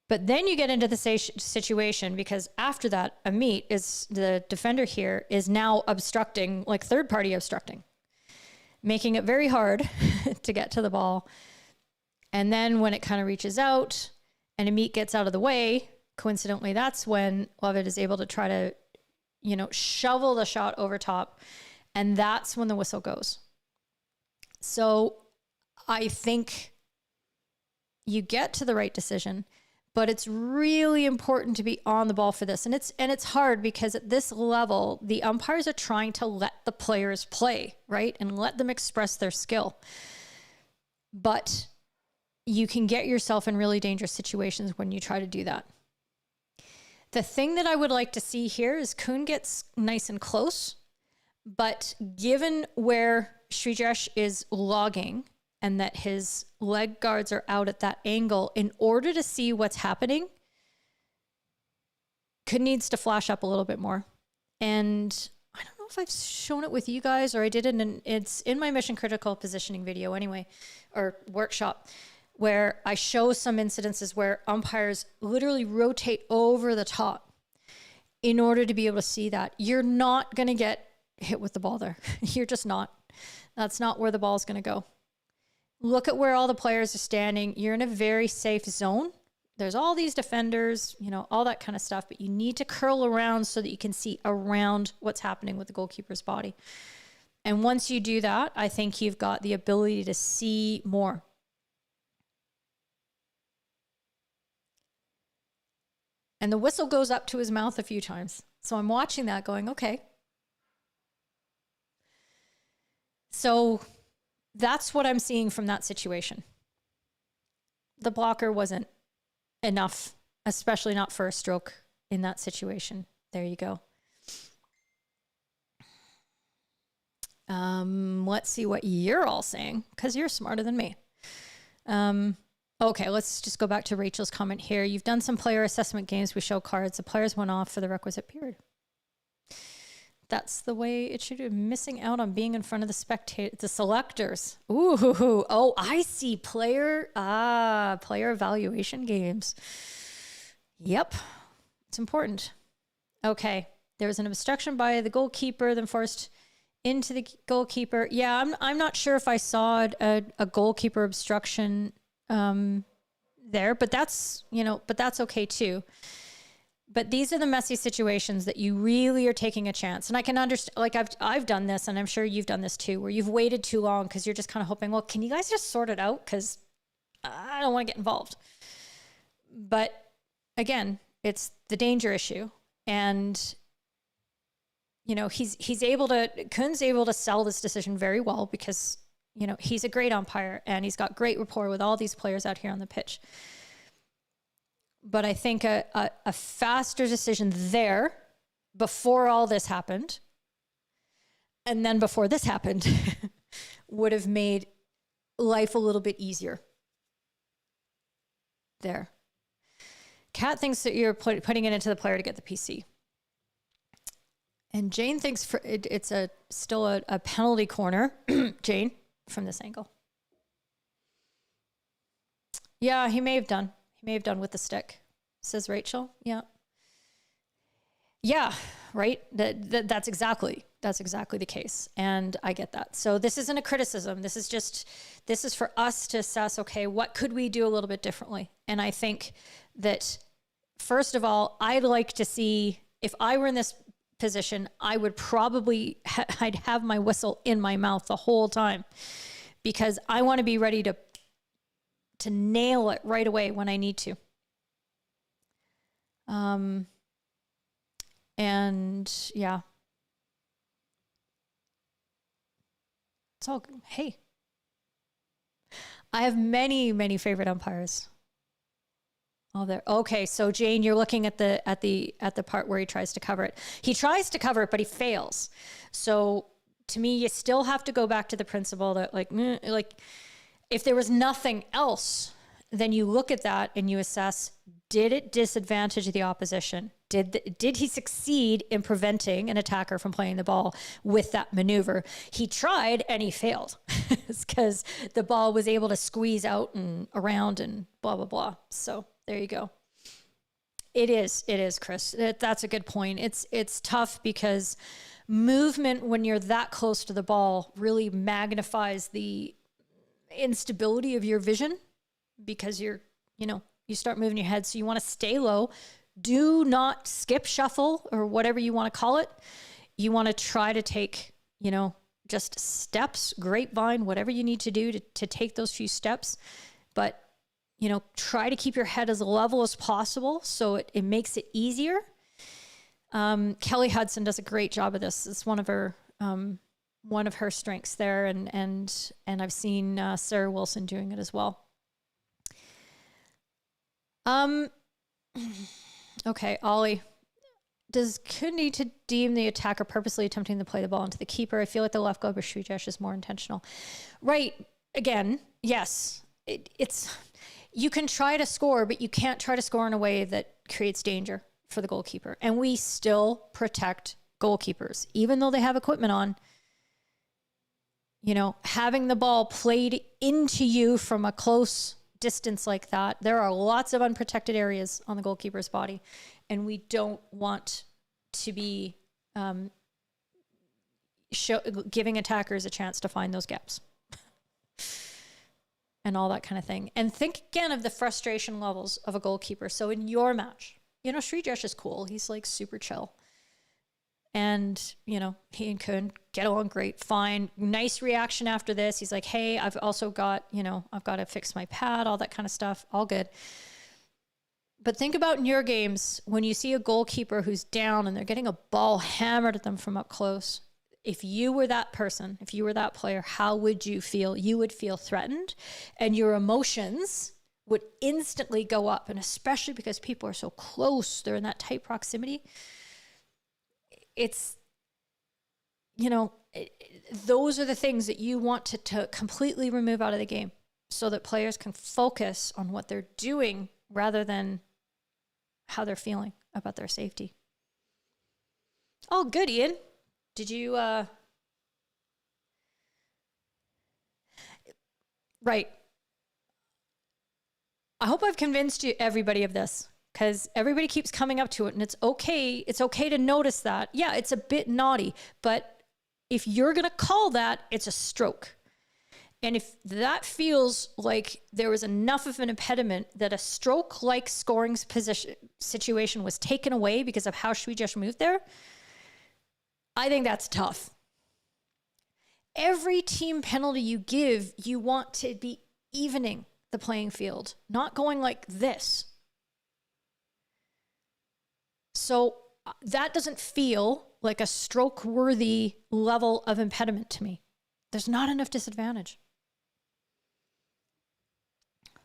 But then you get into the situation, because after that, Amit, is the defender here, is now obstructing, like third party obstructing, making it very hard to get to the ball. And then when it kind of reaches out and Amit gets out of the way, coincidentally, that's when Lovett is able to try to, you know, shovel the shot over top. And that's when the whistle goes. So I think you get to the right decision, but it's really important to be on the ball for this. And it's hard because at this level, the umpires are trying to let the players play, right? And let them express their skill. But you can get yourself in really dangerous situations when you try to do that. The thing that I would like to see here is Kuhn gets nice and close, but given where SCHCvAMS is logging and that his leg guards are out at that angle, in order to see what's happening, Kuhn needs to flash up a little bit more. And I don't know if I've shown it with you guys or I did it in, it's in my mission critical positioning video anyway, or workshop, where I show some incidences where umpires literally rotate over the top in order to be able to see that. You're not going to get hit with the ball there. You're just not. That's not where the ball is going to go. Look at where all the players are standing. You're in a very safe zone. There's all these defenders, you know, all that kind of stuff, but you need to curl around so that you can see around what's happening with the goalkeeper's body. And once you do that, I think you've got the ability to see more. And the whistle goes up to his mouth a few times. So I'm watching that going, okay. So that's what I'm seeing from that situation. The blocker wasn't enough, especially not for a stroke in that situation. There you go. Let's see what you're all saying, because you're smarter than me. Okay, let's just go back to Rachel's comment here. You've done some player assessment games. We show cards. The players went off for the requisite period. That's the way it should be. Missing out on being in front of the spectators, the selectors. Ooh, oh, I see. Player evaluation games. Yep, it's important. Okay, there was an obstruction by the goalkeeper, then forced into the goalkeeper. Yeah, I'm not sure if I saw a goalkeeper obstruction there, but that's, you know, but that's okay too. But these are the messy situations that you really are taking a chance. And I can understand, like I've done this, and I'm sure you've done this too, where you've waited too long because you're just kind of hoping, well, can you guys just sort it out? Because I don't want to get involved. But again, it's the danger issue. And, you know, Kuhn's able to sell this decision very well because, you know, he's a great umpire and he's got great rapport with all these players out here on the pitch. But I think a faster decision there before all this happened, and then before this happened, would have made life a little bit easier. There. Kat thinks that you're putting it into the player to get the PC. And Jane thinks it's still a penalty corner. Jane, from this angle. Yeah, he may have done. May have done with the stick, says Rachel. Yeah. Yeah, right. That's exactly the case. And I get that. So this isn't a criticism. This is for us to assess, okay, what could we do a little bit differently? And I think that, first of all, I'd like to see, if I were in this position, I would probably, I'd have my whistle in my mouth the whole time, because I want to be ready to nail it right away when I need to. And yeah, it's all, hey, I have many, many favorite umpires. Oh, there. Okay. So Jane, you're looking at the part where he tries to cover it. He tries to cover it, but he fails. So to me, you still have to go back to the principle that like if there was nothing else, then you look at that and you assess, did it disadvantage the opposition? Did he succeed in preventing an attacker from playing the ball with that maneuver? He tried and he failed because the ball was able to squeeze out and around and blah, blah, blah. So there you go. It is, Chris. That's a good point. It's tough because movement when you're that close to the ball really magnifies the instability of your vision, because you start moving your head. So you want to stay low. Do not skip shuffle or whatever you want to call it. You want to try to take, just steps, grapevine, whatever you need to do to take those few steps. But, you know, try to keep your head as level as possible so it makes it easier. Kelly Hudson does a great job of this. It's one of her strengths there. And I've seen Sarah Wilson doing it as well. Okay, Ollie. Does Kuhn need to deem the attacker purposely attempting to play the ball into the keeper? I feel like the left goalkeeper SCHCvAMS is more intentional. Right. Again, yes. It's you can try to score, but you can't try to score in a way that creates danger for the goalkeeper. And we still protect goalkeepers, even though they have equipment on. You know, having the ball played into you from a close distance like that, there are lots of unprotected areas on the goalkeeper's body, and we don't want to be giving attackers a chance to find those gaps and all that kind of thing. And think again of the frustration levels of a goalkeeper. So in your match, you know, SCHCvAMS is cool. He's like super chill. And, you know, he and Kuhn get along great, fine. Nice reaction after this. He's like, hey, I've also got, you know, I've got to fix my pad, all that kind of stuff. All good. But think about in your games when you see a goalkeeper who's down and they're getting a ball hammered at them from up close. If you were that person, if you were that player, how would you feel? You would feel threatened, and your emotions would instantly go up. And especially because people are so close, they're in that tight proximity. It's, you know, those are the things that you want to completely remove out of the game so that players can focus on what they're doing rather than how they're feeling about their safety. Oh, good, Ian. Did you, right. I hope I've convinced you, everybody, of this. Because everybody keeps coming up to it, and it's okay. It's okay to notice that. Yeah, it's a bit naughty, but if you're going to call that, it's a stroke. And if that feels like there was enough of an impediment that a stroke-like scoring situation was taken away because of how SCHCvAMS moved there, I think that's tough. Every team penalty you give, you want to be evening the playing field, not going like this. So that doesn't feel like a stroke-worthy level of impediment to me. There's not enough disadvantage.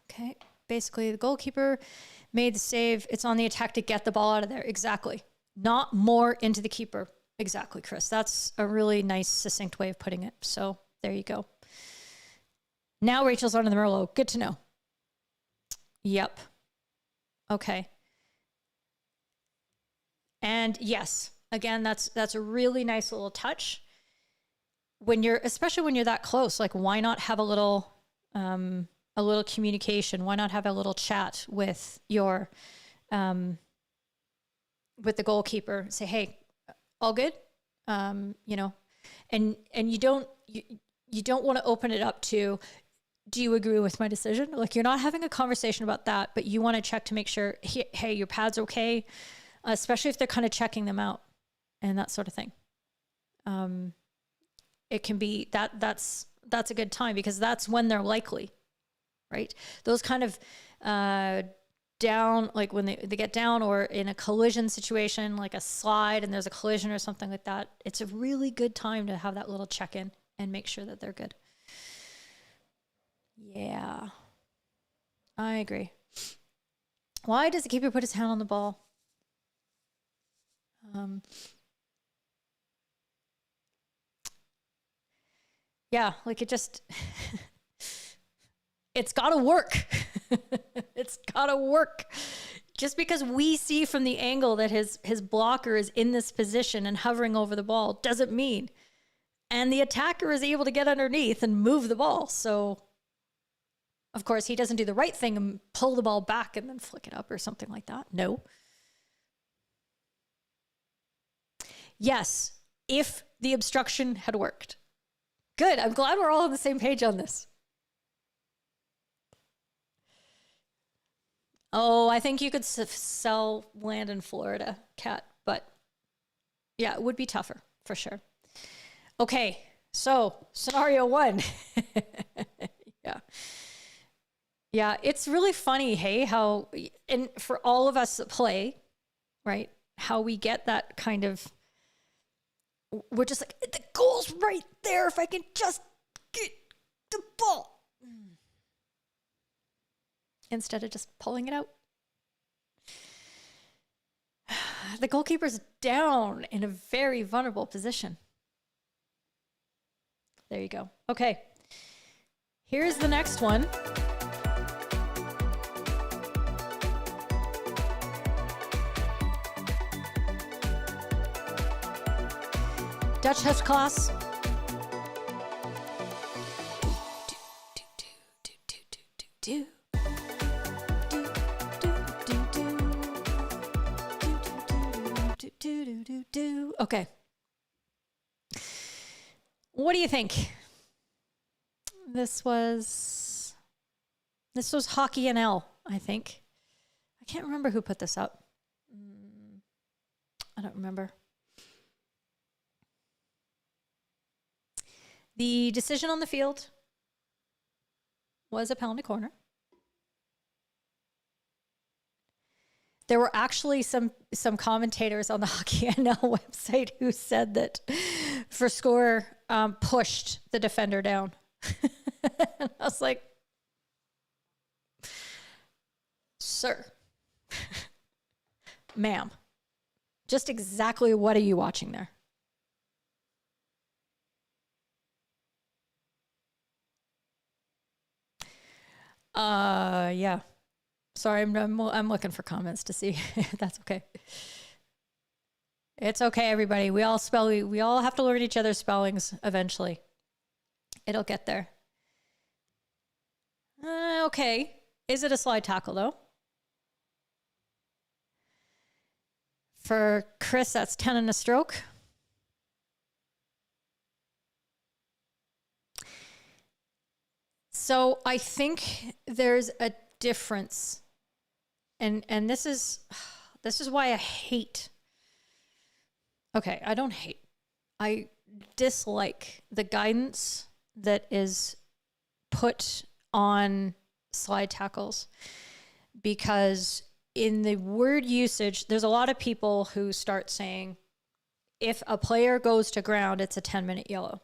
Okay, basically the goalkeeper made the save. It's on the attack to get the ball out of there. Exactly. Not more into the keeper. Exactly, Chris. That's a really nice, succinct way of putting it. So there you go. Now Rachel's on to the Merlot. Good to know. Yep. Okay. And yes, again, that's a really nice little touch. Especially when you're that close, like why not have a little communication? Why not have a little chat with your, with the goalkeeper? Say, hey, all good, you know, and you don't want to open it up to, do you agree with my decision? Like you're not having a conversation about that, but you want to check to make sure, hey, your pad's okay. Especially if they're kind of checking them out and that sort of thing. It can be that's a good time because that's when they're likely, right? Those kind of down, like when they get down or in a collision situation, like a slide and there's a collision or something like that, it's a really good time to have that little check-in and make sure that they're good. Yeah, I agree. Why does the keeper put his hand on the ball? Yeah, like it just, it's got to work. It's got to work. Just because we see from the angle that his blocker is in this position and hovering over the ball doesn't mean. And the attacker is able to get underneath and move the ball. So, of course, he doesn't do the right thing and pull the ball back and then flick it up or something like that. No. Yes, if the obstruction had worked. Good. I'm glad we're all on the same page on this. Oh, I think you could sell land in Florida, Kat, but yeah, it would be tougher for sure. Okay, So scenario 1. Yeah, it's really funny, hey, how, and for all of us that play, right, how we get that kind of, we're just like, the goal's right there if I can just get the ball. Instead of just pulling it out. The goalkeeper's down in a very vulnerable position. There you go. Okay, here's the next one. Dutch house class. Okay. What do you think? This was Hockey NL, I think. I can't remember who put this up. I don't remember. The decision on the field was a penalty corner. There were actually some commentators on the Hockey NL website who said that Score pushed the defender down. I was like, sir, ma'am, just exactly what are you watching there? Yeah. Sorry, I'm looking for comments to see if that's okay. It's okay, everybody. We all have to learn each other's spellings eventually. It'll get there. Okay. Is it a slide tackle, though? For Chris, that's 10 and a stroke. So I think there's a difference. And this is why I hate. Okay, I don't hate. I dislike the guidance that is put on slide tackles, because in the word usage, there's a lot of people who start saying, if a player goes to ground, it's a 10-minute yellow.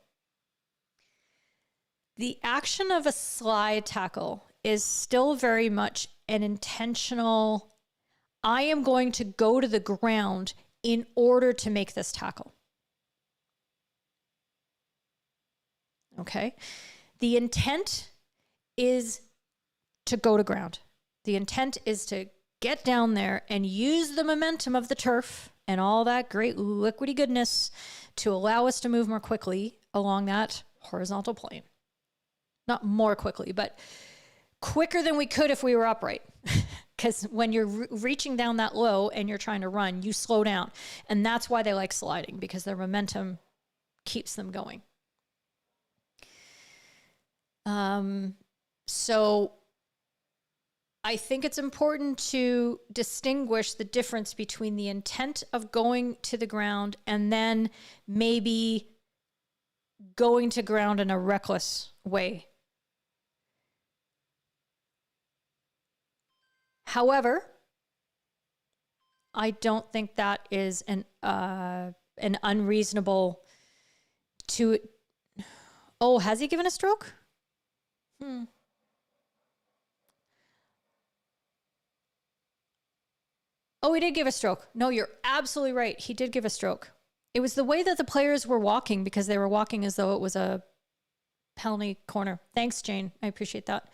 The action of a slide tackle is still very much an intentional, I am going to go to the ground in order to make this tackle. Okay? The intent is to go to ground. The intent is to get down there and use the momentum of the turf and all that great liquidy goodness to allow us to move more quickly along that horizontal plane. Not more quickly, but quicker than we could if we were upright. Because when you're reaching down that low and you're trying to run, you slow down. And that's why they like sliding, because their momentum keeps them going. So I think it's important to distinguish the difference between the intent of going to the ground and then maybe going to ground in a reckless way. However, I don't think that is an unreasonable to. Oh, has he given a stroke? Oh, he did give a stroke. No, you're absolutely right. He did give a stroke. It was the way that the players were walking, because they were walking as though it was a penalty corner. Thanks, Jane. I appreciate that.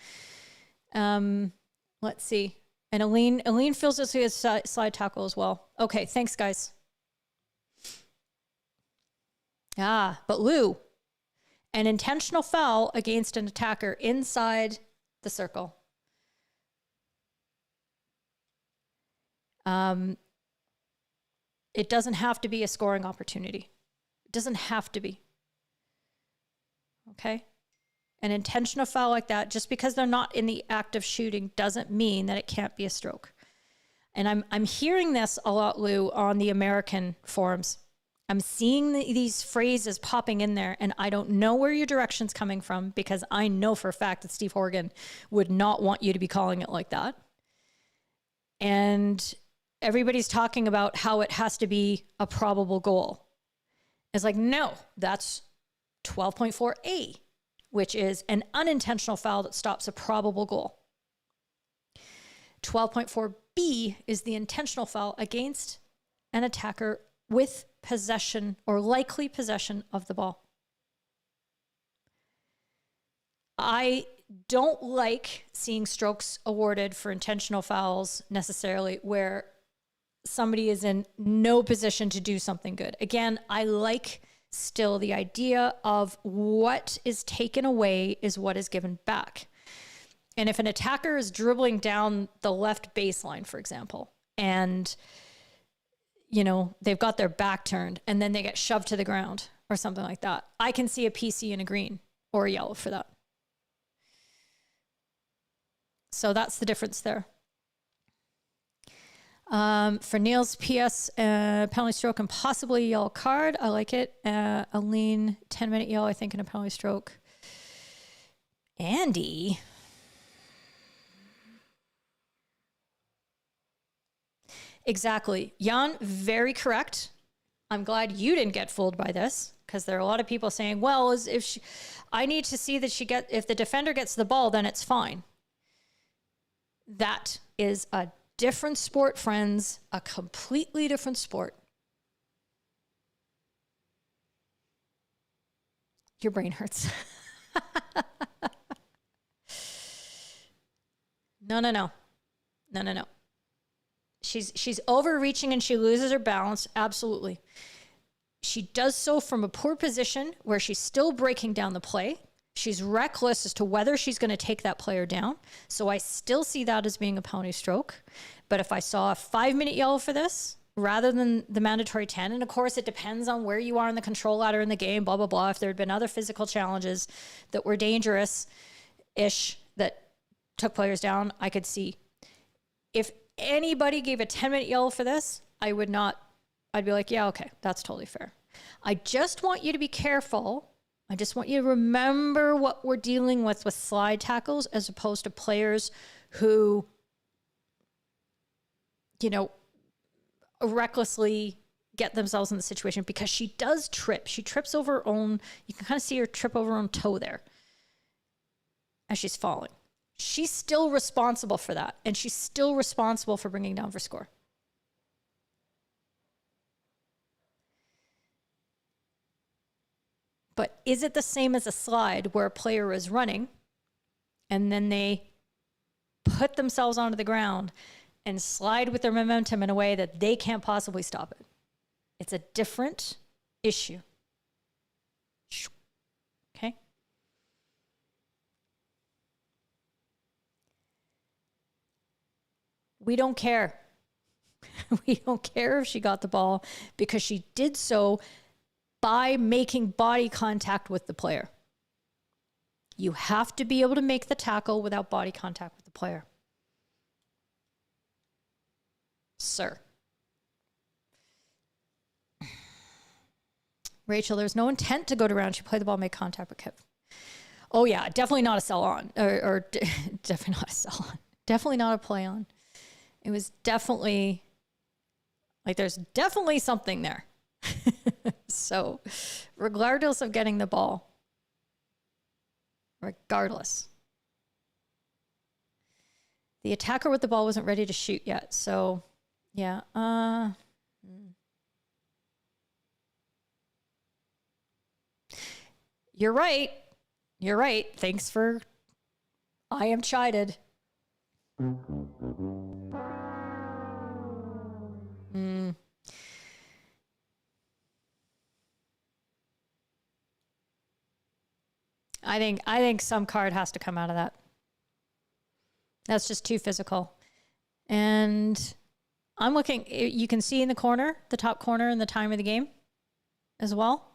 Let's see. And Aline feels this is a slide tackle as well. Okay, thanks, guys. But Lou, an intentional foul against an attacker inside the circle. It doesn't have to be a scoring opportunity. It doesn't have to be. Okay? An intentional foul like that, just because they're not in the act of shooting, doesn't mean that it can't be a stroke. And I'm hearing this a lot, Lou, on the American forums. I'm seeing these phrases popping in there, and I don't know where your direction's coming from, because I know for a fact that Steve Horgan would not want you to be calling it like that. And everybody's talking about how it has to be a probable goal. It's like, no, that's 12.4a, which is an unintentional foul that stops a probable goal. 12.4b is the intentional foul against an attacker with possession or likely possession of the ball. I don't like seeing strokes awarded for intentional fouls necessarily where somebody is in no position to do something good. Again, I like still the idea of what is taken away is what is given back. And if an attacker is dribbling down the left baseline, for example, and you know, they've got their back turned and then they get shoved to the ground or something like that, I can see a PC and a green or a yellow for that. So that's the difference there. For Neil's PS, penalty stroke and possibly a yellow card. I like it. A lean 10-minute yellow, I think, and a penalty stroke. Andy. Exactly. Jan, very correct. I'm glad you didn't get fooled by this, because there are a lot of people saying, well, I need to see that if the defender gets the ball, then it's fine. That is a different sport, friends, a completely different sport. Your brain hurts. No. She's overreaching and she loses her balance. Absolutely. She does so from a poor position where she's still breaking down the play. She's reckless as to whether she's going to take that player down. So I still see that as being a penalty stroke. But if I saw a 5-minute yellow for this, rather than the mandatory 10, and of course it depends on where you are in the control ladder in the game, blah, blah, blah. If there had been other physical challenges that were dangerous-ish that took players down, I could see. If anybody gave a 10-minute yellow for this, I'd be like, yeah, okay, that's totally fair. I just want you to be careful. I just want you to remember what we're dealing with slide tackles, as opposed to players who, you know, recklessly get themselves in the situation, because she does trip. She trips over her own, you can kind of see her trip over her own toe there as she's falling. She's still responsible for that, and she's still responsible for bringing down for score. But is it the same as a slide where a player is running and then they put themselves onto the ground and slide with their momentum in a way that they can't possibly stop it? It's a different issue. Okay? We don't care. We don't care if she got the ball, because she did so by making body contact with the player. You have to be able to make the tackle without body contact with the player. Sir. Rachel, there's no intent to go to round. She played the ball, make contact with Kip. Oh yeah, definitely not a sell on, or definitely not a sell on. Definitely not a play on. It was definitely, like, there's definitely something there. So, regardless of getting the ball, regardless, the attacker with the ball wasn't ready to shoot yet. So, yeah. You're right. You're right. Thanks for, I am chided. I think some card has to come out of that. That's just too physical. And I'm looking, you can see in the corner, the top corner, and the time of the game as well.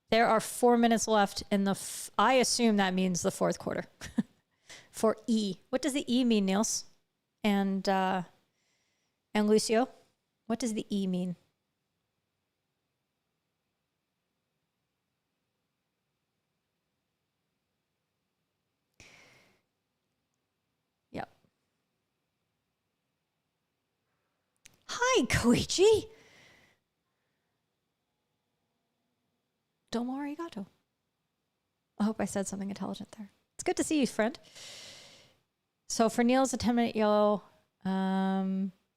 There are 4 minutes left in the, I assume that means the fourth quarter for E. What does the E mean, Niels? And Lucio, what does the E mean? Yep. Hi, Koichi. Domo arigato. I hope I said something intelligent there. It's good to see you, friend. So for Neil's a 10-minute yellow.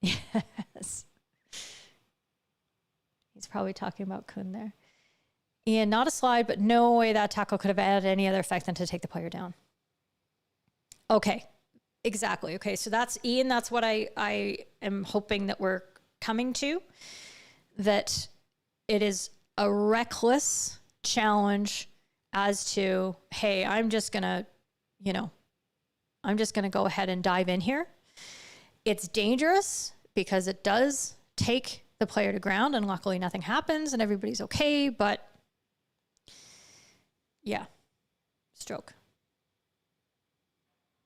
Yes. He's probably talking about Kun there. Ian, not a slide, but no way that tackle could have added any other effect than to take the player down. Okay, exactly. Okay, so that's Ian. That's what I am hoping that we're coming to. That it is a reckless challenge as to, hey, I'm just going to go ahead and dive in here. It's dangerous because it does take the player to ground, and luckily nothing happens and everybody's okay. But yeah, stroke.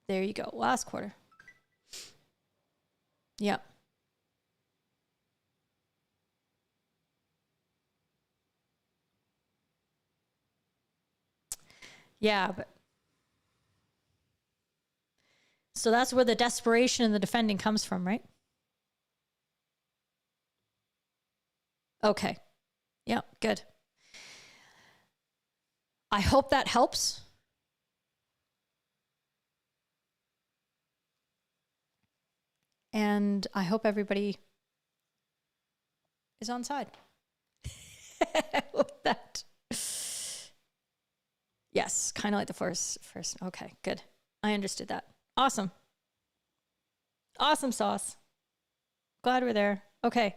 There you go. Last quarter. Yep. Yeah, but so that's where the desperation in the defending comes from, right? Okay. Yeah, good. I hope that helps. And I hope everybody is on side with that. Yes, kind of like the first. Okay, good. I understood that. Awesome. Awesome sauce. Glad we're there. Okay.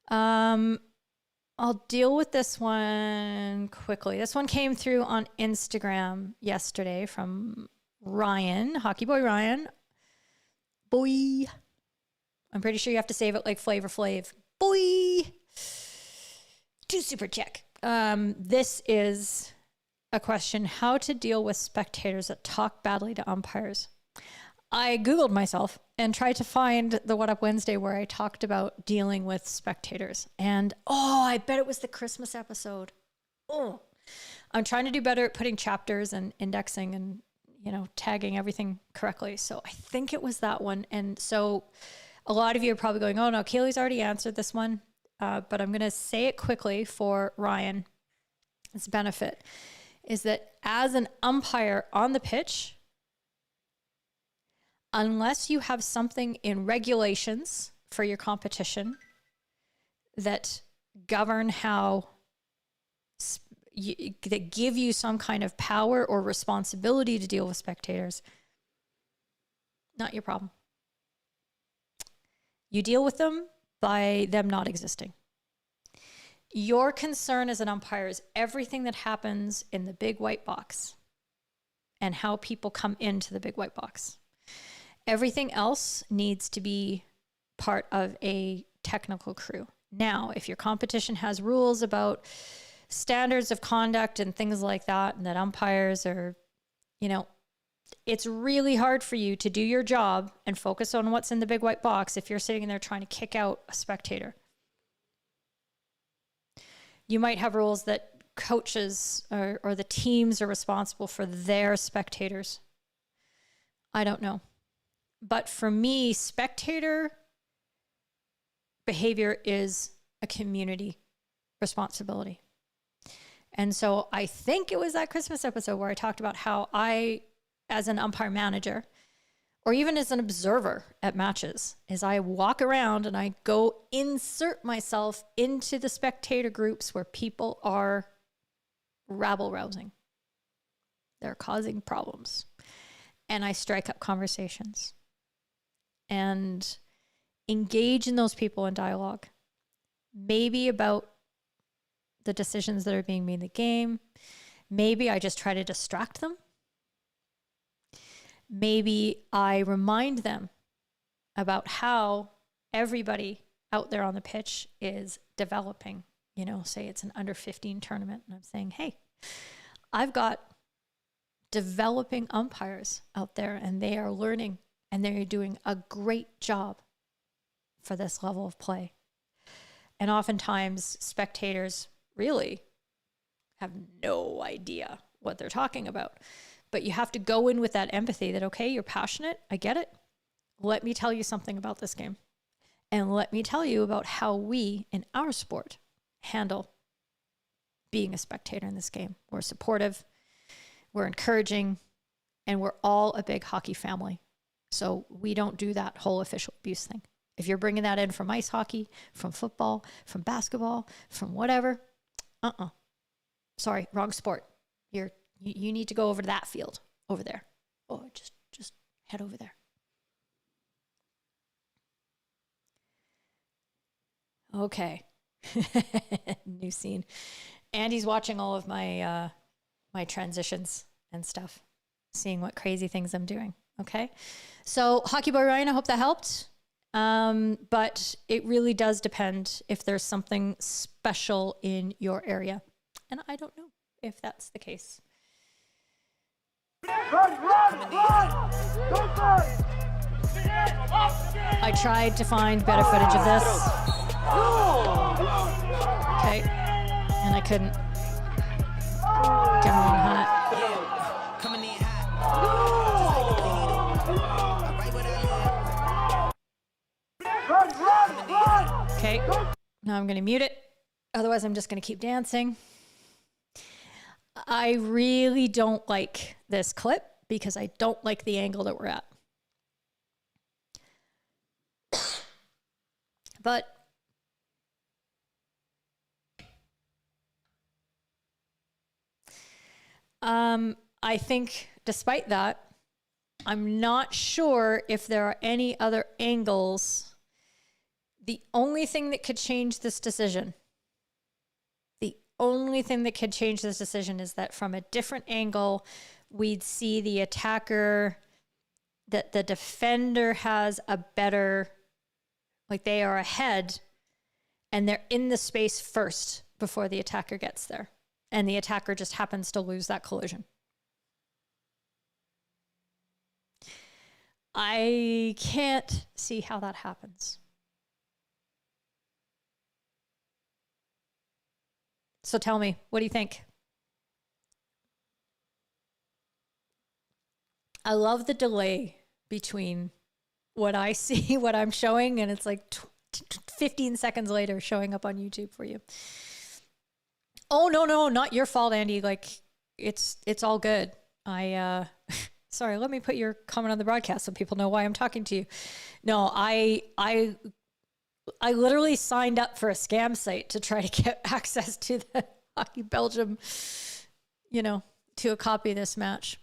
I'll deal with this one quickly. This one came through on Instagram yesterday from Ryan, Hockey Boy Ryan. Boy. I'm pretty sure you have to save it like Flavor Flav. Boy. Do super check. This is a question: how to deal with spectators that talk badly to umpires. I Googled myself and tried to find the What Up Wednesday where I talked about dealing with spectators. And I bet it was the Christmas episode. Oh, I'm trying to do better at putting chapters and indexing and, tagging everything correctly. So I think it was that one. And so a lot of you are probably going, oh no, Kaylee's already answered this one. But I'm going to say it quickly for Ryan's benefit, is that as an umpire on the pitch, unless you have something in regulations for your competition that govern how, that give you some kind of power or responsibility to deal with spectators, not your problem. You deal with them by them not existing. Your concern as an umpire is everything that happens in the big white box and how people come into the big white box. Everything else needs to be part of a technical crew. Now, if your competition has rules about standards of conduct and things like that, and that umpires are, it's really hard for you to do your job and focus on what's in the big white box if you're sitting there trying to kick out a spectator. You might have rules that coaches or the teams are responsible for their spectators. I don't know. But for me, spectator behavior is a community responsibility. And so I think it was that Christmas episode where I talked about how I, as an umpire manager, or even as an observer at matches, is I walk around and I go insert myself into the spectator groups where people are rabble-rousing. They're causing problems. And I strike up conversations and engage in those people in dialogue, maybe about the decisions that are being made in the game. Maybe I just try to distract them. Maybe I remind them about how everybody out there on the pitch is developing. Say it's an under 15 tournament, and I'm saying, hey, I've got developing umpires out there, and they are learning and they're doing a great job for this level of play. And oftentimes spectators really have no idea what they're talking about. But you have to go in with that empathy that, okay, you're passionate. I get it. Let me tell you something about this game. And let me tell you about how we in our sport handle being a spectator in this game. We're supportive, we're encouraging, and we're all a big hockey family. So we don't do that whole official abuse thing. If you're bringing that in from ice hockey, from football, from basketball, from whatever, sorry, wrong sport. You need to go over to that field over there. Oh, just head over there. Okay. New scene. Andy's watching all of my my transitions and stuff, seeing what crazy things I'm doing. Okay. So Hockey Boy Ryan, I hope that helped. But it really does depend if there's something special in your area. And I don't know if that's the case. I tried to find better footage of this. Okay. And I couldn't. Come on, hot. Okay. Now I'm going to mute it. Otherwise, I'm just going to keep dancing. I really don't like this clip because I don't like the angle that we're at. But I think despite that, I'm not sure if there are any other angles. The only thing that could change this decision, is that from a different angle, we'd see the attacker, that the defender has a better, like they are ahead and they're in the space first before the attacker gets there. And the attacker just happens to lose that collision. I can't see how that happens. So tell me, what do you think? I love the delay between what I see, what I'm showing, and it's like 15 seconds later showing up on YouTube for you. Oh, no, not your fault, Andy. Like, it's all good. Sorry, let me put your comment on the broadcast so people know why I'm talking to you. No, I literally signed up for a scam site to try to get access to the Hockey Belgium, to a copy of this match.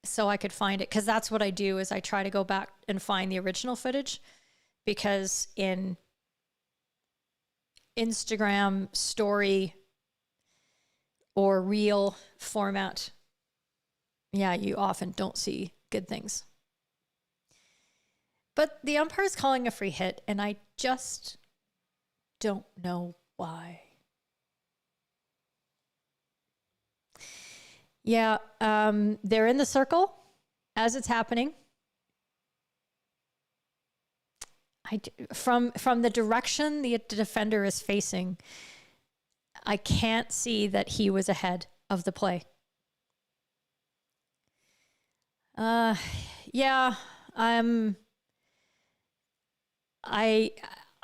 So I could find it, because that's what I do, is I try to go back and find the original footage, because in Instagram story or reel format, you often don't see good things. But the umpire's calling a free hit, and I just don't know why. Yeah, they're in the circle as it's happening. From the direction the defender is facing, I can't see that he was ahead of the play. I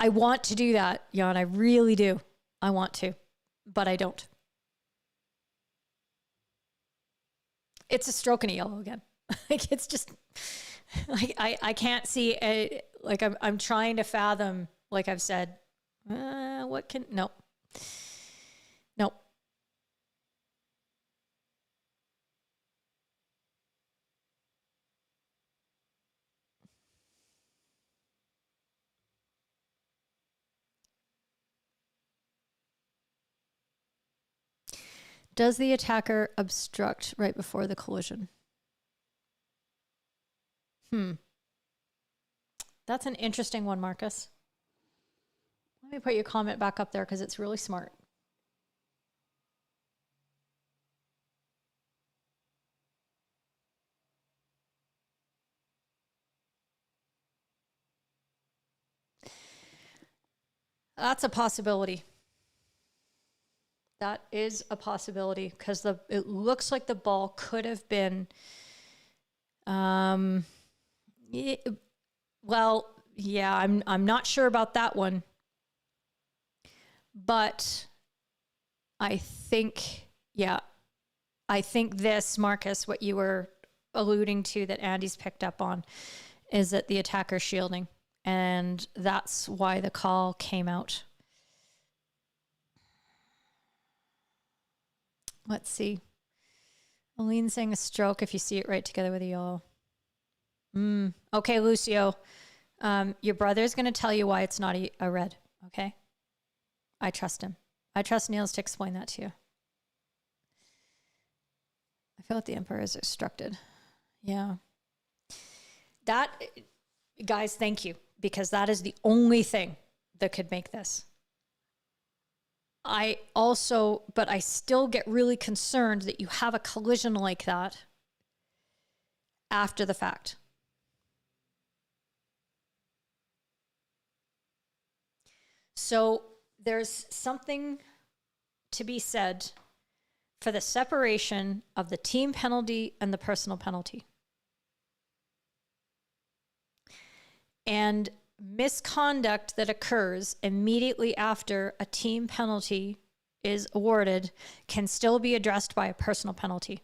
want to do that, Jan. I really do. I want to, but I don't. It's a stroke and a yellow again. Like, it's just like I can't see a, like I'm trying to fathom, like I've said, nope. Does the attacker obstruct right before the collision? That's an interesting one, Marcus. Let me put your comment back up there because it's really smart. That's a possibility. That is a possibility because it looks like the ball could have been, I'm not sure about that one, but I think this, Marcus, what you were alluding to that Andy's picked up on is that the attacker's shielding, and that's why the call came out. Let's see. Aline saying a stroke if you see it right together with a yellow. Okay, Lucio. Your brother's going to tell you why it's not a red, okay? I trust him. I trust Niels to explain that to you. I feel like the umpire is obstructed. Yeah. That, guys, thank you, because that is the only thing that could make this. But I still get really concerned that you have a collision like that after the fact. So there's something to be said for the separation of the team penalty and the personal penalty. And misconduct that occurs immediately after a team penalty is awarded can still be addressed by a personal penalty.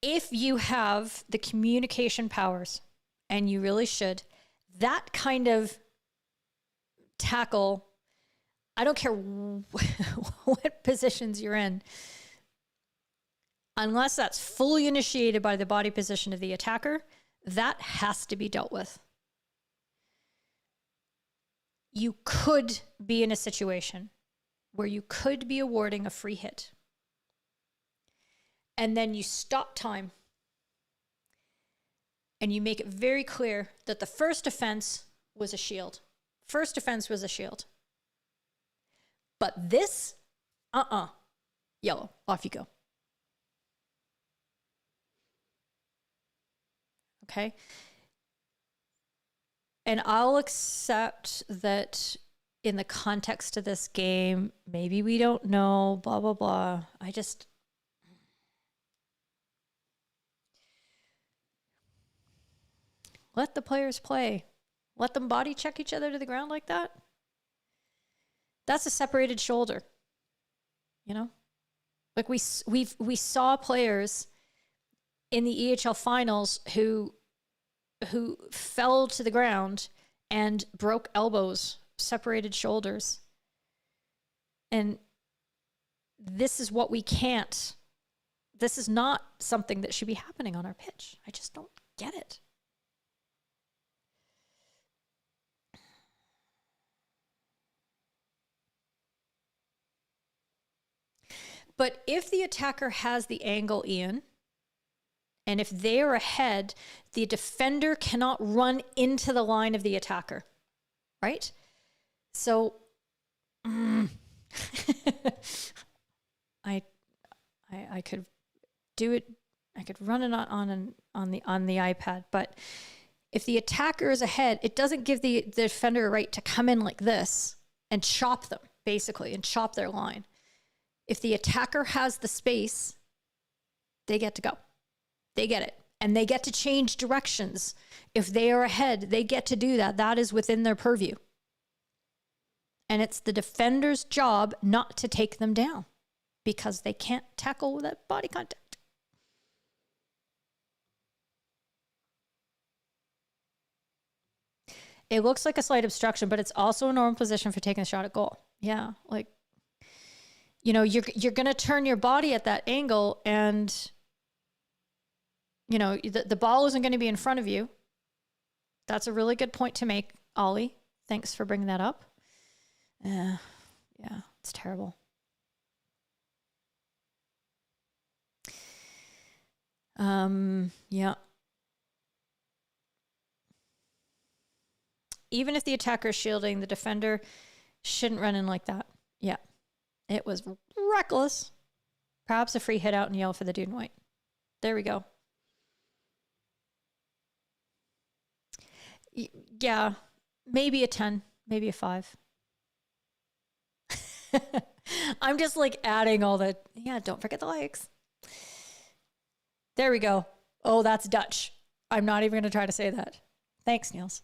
If you have the communication powers, and you really should, that kind of tackle, I don't care what positions you're in, unless that's fully initiated by the body position of the attacker, that has to be dealt with. You could be in a situation where you could be awarding a free hit, and then you stop time and you make it very clear that the first offense was a shield. First offense was a shield. But this, yellow, off you go. Okay? And I'll accept that in the context of this game, maybe we don't know, blah, blah, blah. Let the players play. Let them body check each other to the ground like that. That's a separated shoulder. You know? Like we saw players in the EHL finals who fell to the ground and broke elbows, separated shoulders. And this is what we can't. This is not something that should be happening on our pitch. I just don't get it. But if the attacker has the angle, Ian, and if they are ahead, the defender cannot run into the line of the attacker, right? So, I could do it. I could run it on the iPad, but if the attacker is ahead, it doesn't give the defender a right to come in like this and chop them, basically, and chop their line. If the attacker has the space, they get to go. They get it. And they get to change directions. If they are ahead, they get to do that. That is within their purview. And it's the defender's job not to take them down because they can't tackle without body contact. It looks like a slight obstruction, but it's also a normal position for taking a shot at goal. Yeah, like, you know, you're going to turn your body at that angle, and you know the ball isn't going to be in front of you. That's a really good point to make, Ollie. Thanks for bringing that up. Yeah, it's terrible. Yeah. Even if the attacker is shielding, the defender shouldn't run in like that. Yeah. It was reckless. Perhaps a free hit out and yell for the dude in white. There we go. Yeah, maybe a 10, maybe a 5. I'm just like adding all the, don't forget the likes. There we go. Oh, that's Dutch. I'm not even going to try to say that. Thanks, Niels.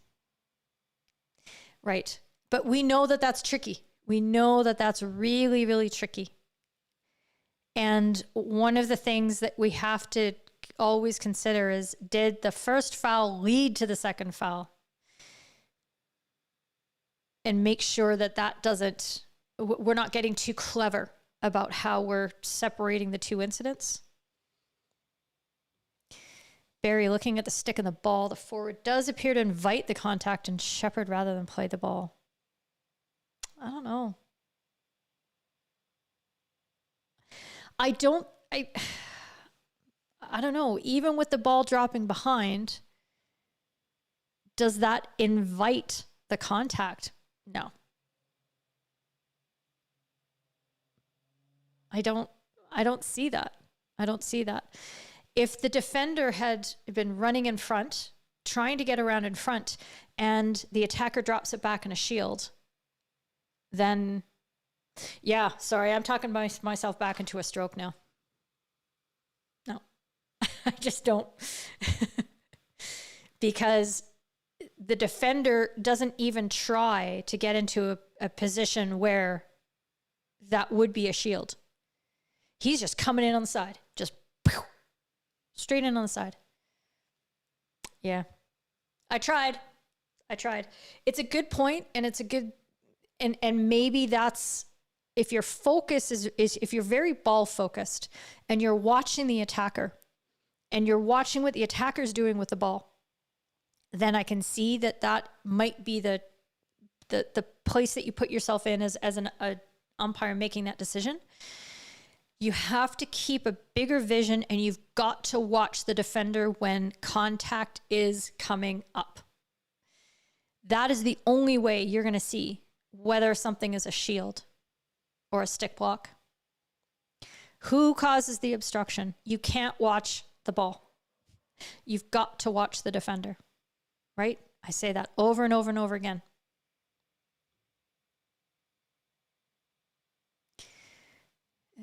Right. But we know that that's tricky. We know that that's really, really tricky. And one of the things that we have to always consider is, did the first foul lead to the second foul? And make sure that that doesn't, we're not getting too clever about how we're separating the two incidents. Barry, looking at the stick and the ball, the forward does appear to invite the contact and shepherd rather than play the ball. I don't know. I don't know. Even with the ball dropping behind, does that invite the contact? No. I don't see that. I don't see that. If the defender had been running in front, trying to get around in front, and the attacker drops it back in a shield, then, yeah, sorry, I'm talking myself back into a stroke now. No, I just don't. Because the defender doesn't even try to get into a position where that would be a shield. He's just coming in on the side, just straight in on the side. Yeah, I tried. It's a good point, and it's a good, and maybe that's, if your focus is if you're very ball focused and you're watching the attacker and you're watching what the attacker's doing with the ball, then I can see that might be the place that you put yourself in as an umpire making that decision. You have to keep a bigger vision, and you've got to watch the defender when contact is coming up. That is the only way you're going to see whether something is a shield or a stick block. Who causes the obstruction? You can't watch the ball. You've got to watch the defender, right? I say that over and over and over again.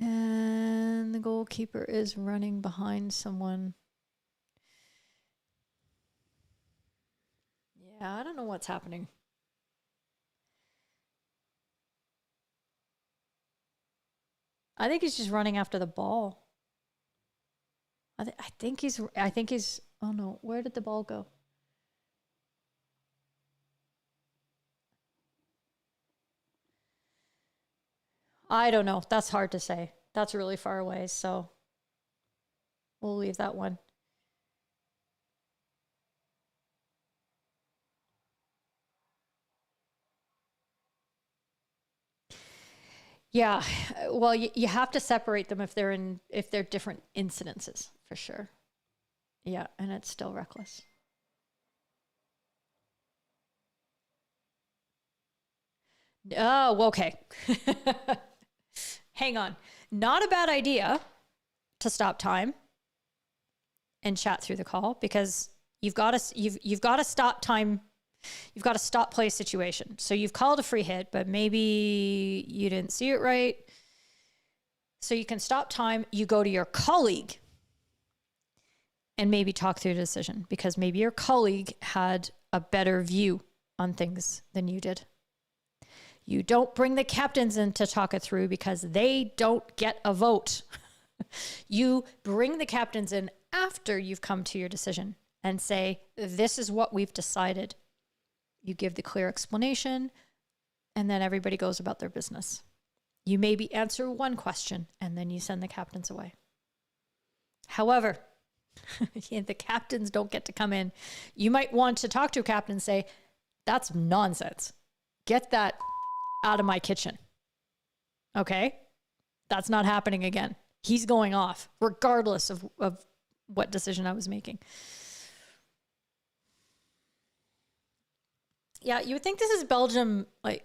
And the goalkeeper is running behind someone. Yeah, I don't know what's happening. I think he's just running after the ball. I think he's, oh no, where did the ball go? I don't know. That's hard to say. That's really far away, so we'll leave that one. Yeah, well, you have to separate them if they're different incidences, for sure. Yeah, and it's still reckless. Oh, okay. Hang on. Not a bad idea to stop time and chat through the call, because you've got to stop time. You've got a stop play situation. So you've called a free hit, but maybe you didn't see it right. So you can stop time. You go to your colleague and maybe talk through the decision, because maybe your colleague had a better view on things than you did. You don't bring the captains in to talk it through, because they don't get a vote. You bring the captains in after you've come to your decision and say, this is what we've decided. You give the clear explanation, and then everybody goes about their business. You maybe answer one question, and then you send the captains away. However, the captains don't get to come in. You might want to talk to a captain and say, that's nonsense. Get that out of my kitchen. Okay? That's not happening again. He's going off, regardless of what decision I was making. Yeah, you would think this is Belgium, like,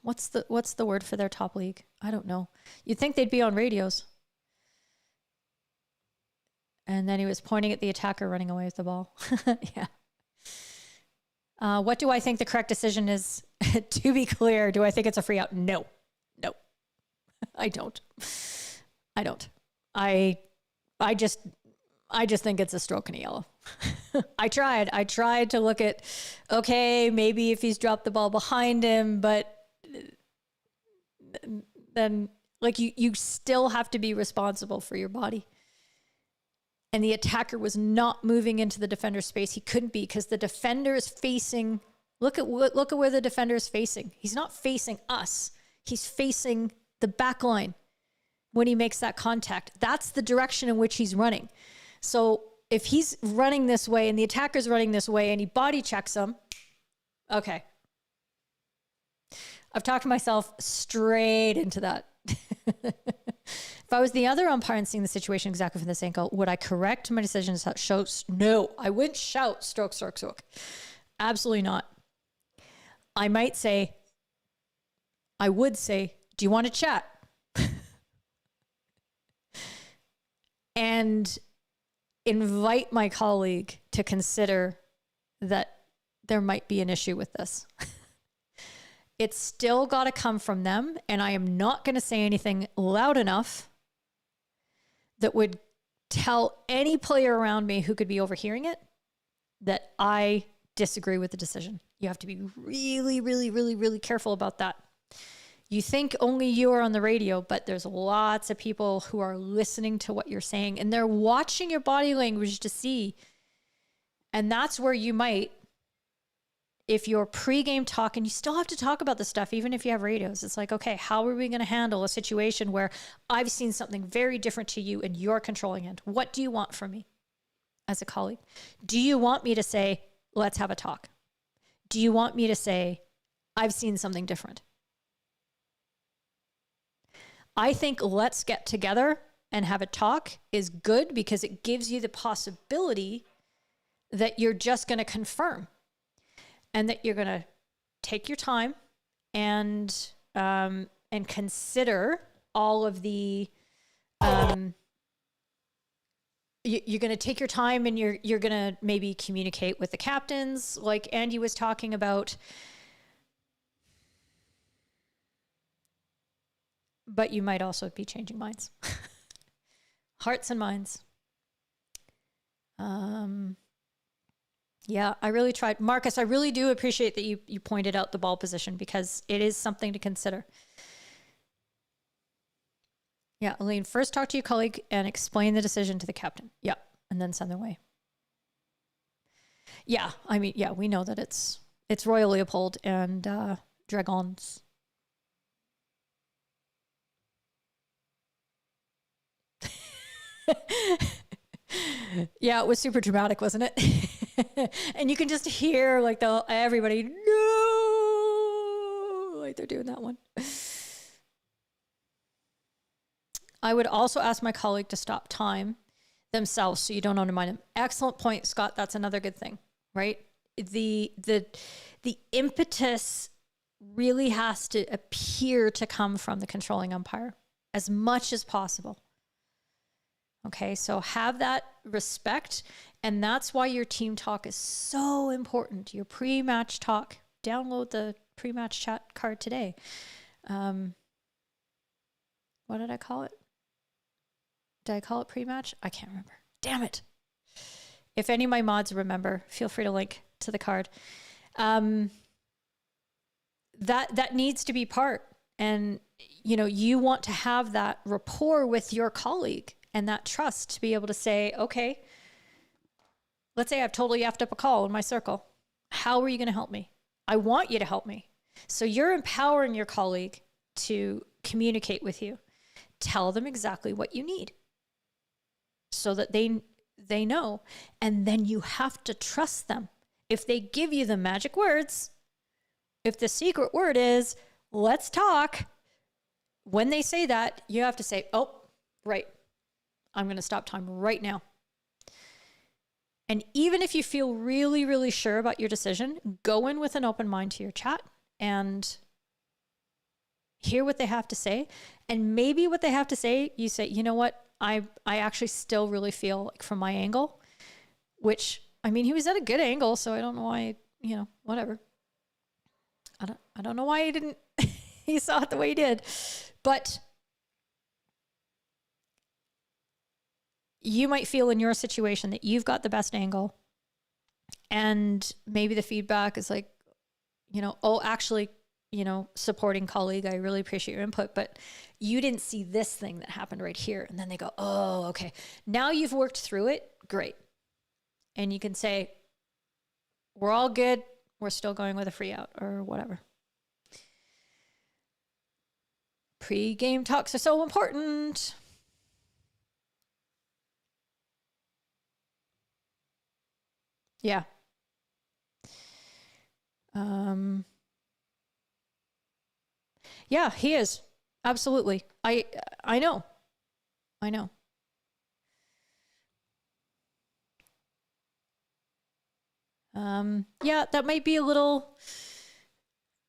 what's the word for their top league? I don't know. You'd think they'd be on radios. And then he was pointing at the attacker running away with the ball. Yeah. What do I think the correct decision is? To be clear, do I think it's a free out? No, I don't. I just think it's a stroke and a yellow. I tried to look at, okay, maybe if he's dropped the ball behind him, but then like you still have to be responsible for your body. And the attacker was not moving into the defender's space. He couldn't be because the defender is facing, look at where the defender is facing. He's not facing us. He's facing the back line when he makes that contact. That's the direction in which he's running. So if he's running this way and the attacker's running this way and he body checks him, okay. I've talked myself straight into that. If I was the other umpire and seeing the situation exactly from this angle, would I correct my decision to shout? No, I wouldn't shout stroke. Absolutely not. I would say, do you want to chat? And invite my colleague to consider that there might be an issue with this. It's still got to come from them, and I am not going to say anything loud enough that would tell any player around me who could be overhearing it that I disagree with the decision. You have to be really, really, really, really careful about that. You think only you are on the radio, but there's lots of people who are listening to what you're saying, and they're watching your body language to see. And that's where you might, if you're pre-game talking, you still have to talk about this stuff, even if you have radios. It's like, okay, how are we going to handle a situation where I've seen something very different to you and you're controlling it? What do you want from me as a colleague? Do you want me to say, let's have a talk? Do you want me to say, I've seen something different? I think let's get together and have a talk is good because it gives you the possibility that you're just going to confirm and that you're going to take your time and consider all of the, you're going to take your time and you're going to maybe communicate with the captains like Andy was talking about. But you might also be changing minds. Hearts and minds. Yeah, I really tried. Marcus, I really do appreciate that you pointed out the ball position because it is something to consider. Yeah, Elaine, first talk to your colleague and explain the decision to the captain. Yeah, and then send them away. Yeah, I mean, yeah, we know that it's Royal Leopold and Dragons. Yeah, it was super dramatic, wasn't it? And you can just hear like everybody, no, like they're doing that one. I would also ask my colleague to stop time themselves so you don't undermine them. Excellent point, Scott. That's another good thing, right? The impetus really has to appear to come from the controlling umpire as much as possible. Okay, so have that respect, and that's why your team talk is so important. Your pre-match talk. Download the pre-match chat card today. What did I call it? Did I call it pre-match? I can't remember. Damn it. If any of my mods remember, feel free to link to the card. That needs to be part. And, you know, you want to have that rapport with your colleague and that trust to be able to say, okay, let's say I've totally effed up a call in my circle. How are you going to help me? I want you to help me. So you're empowering your colleague to communicate with you. Tell them exactly what you need so that they know. And then you have to trust them. If they give you the magic words, if the secret word is, let's talk, when they say that, you have to say, oh, right. I'm going to stop time right now. And even if you feel really, really sure about your decision, go in with an open mind to your chat and hear what they have to say. And maybe what they have to say, you say, you know what? I actually still really feel like from my angle, which, I mean, he was at a good angle, so I don't know why you know, whatever. I don't know why he didn't, he saw it the way he did, but you might feel in your situation that you've got the best angle, and maybe the feedback is like, you know, oh, actually, you know, supporting colleague, I really appreciate your input, but you didn't see this thing that happened right here. And then they go, oh, okay. Now you've worked through it. Great. And you can say, we're all good. We're still going with a free out or whatever. Pre-game talks are so important. Yeah. Yeah, he is. Absolutely. I know. I know. Yeah, that might be a little,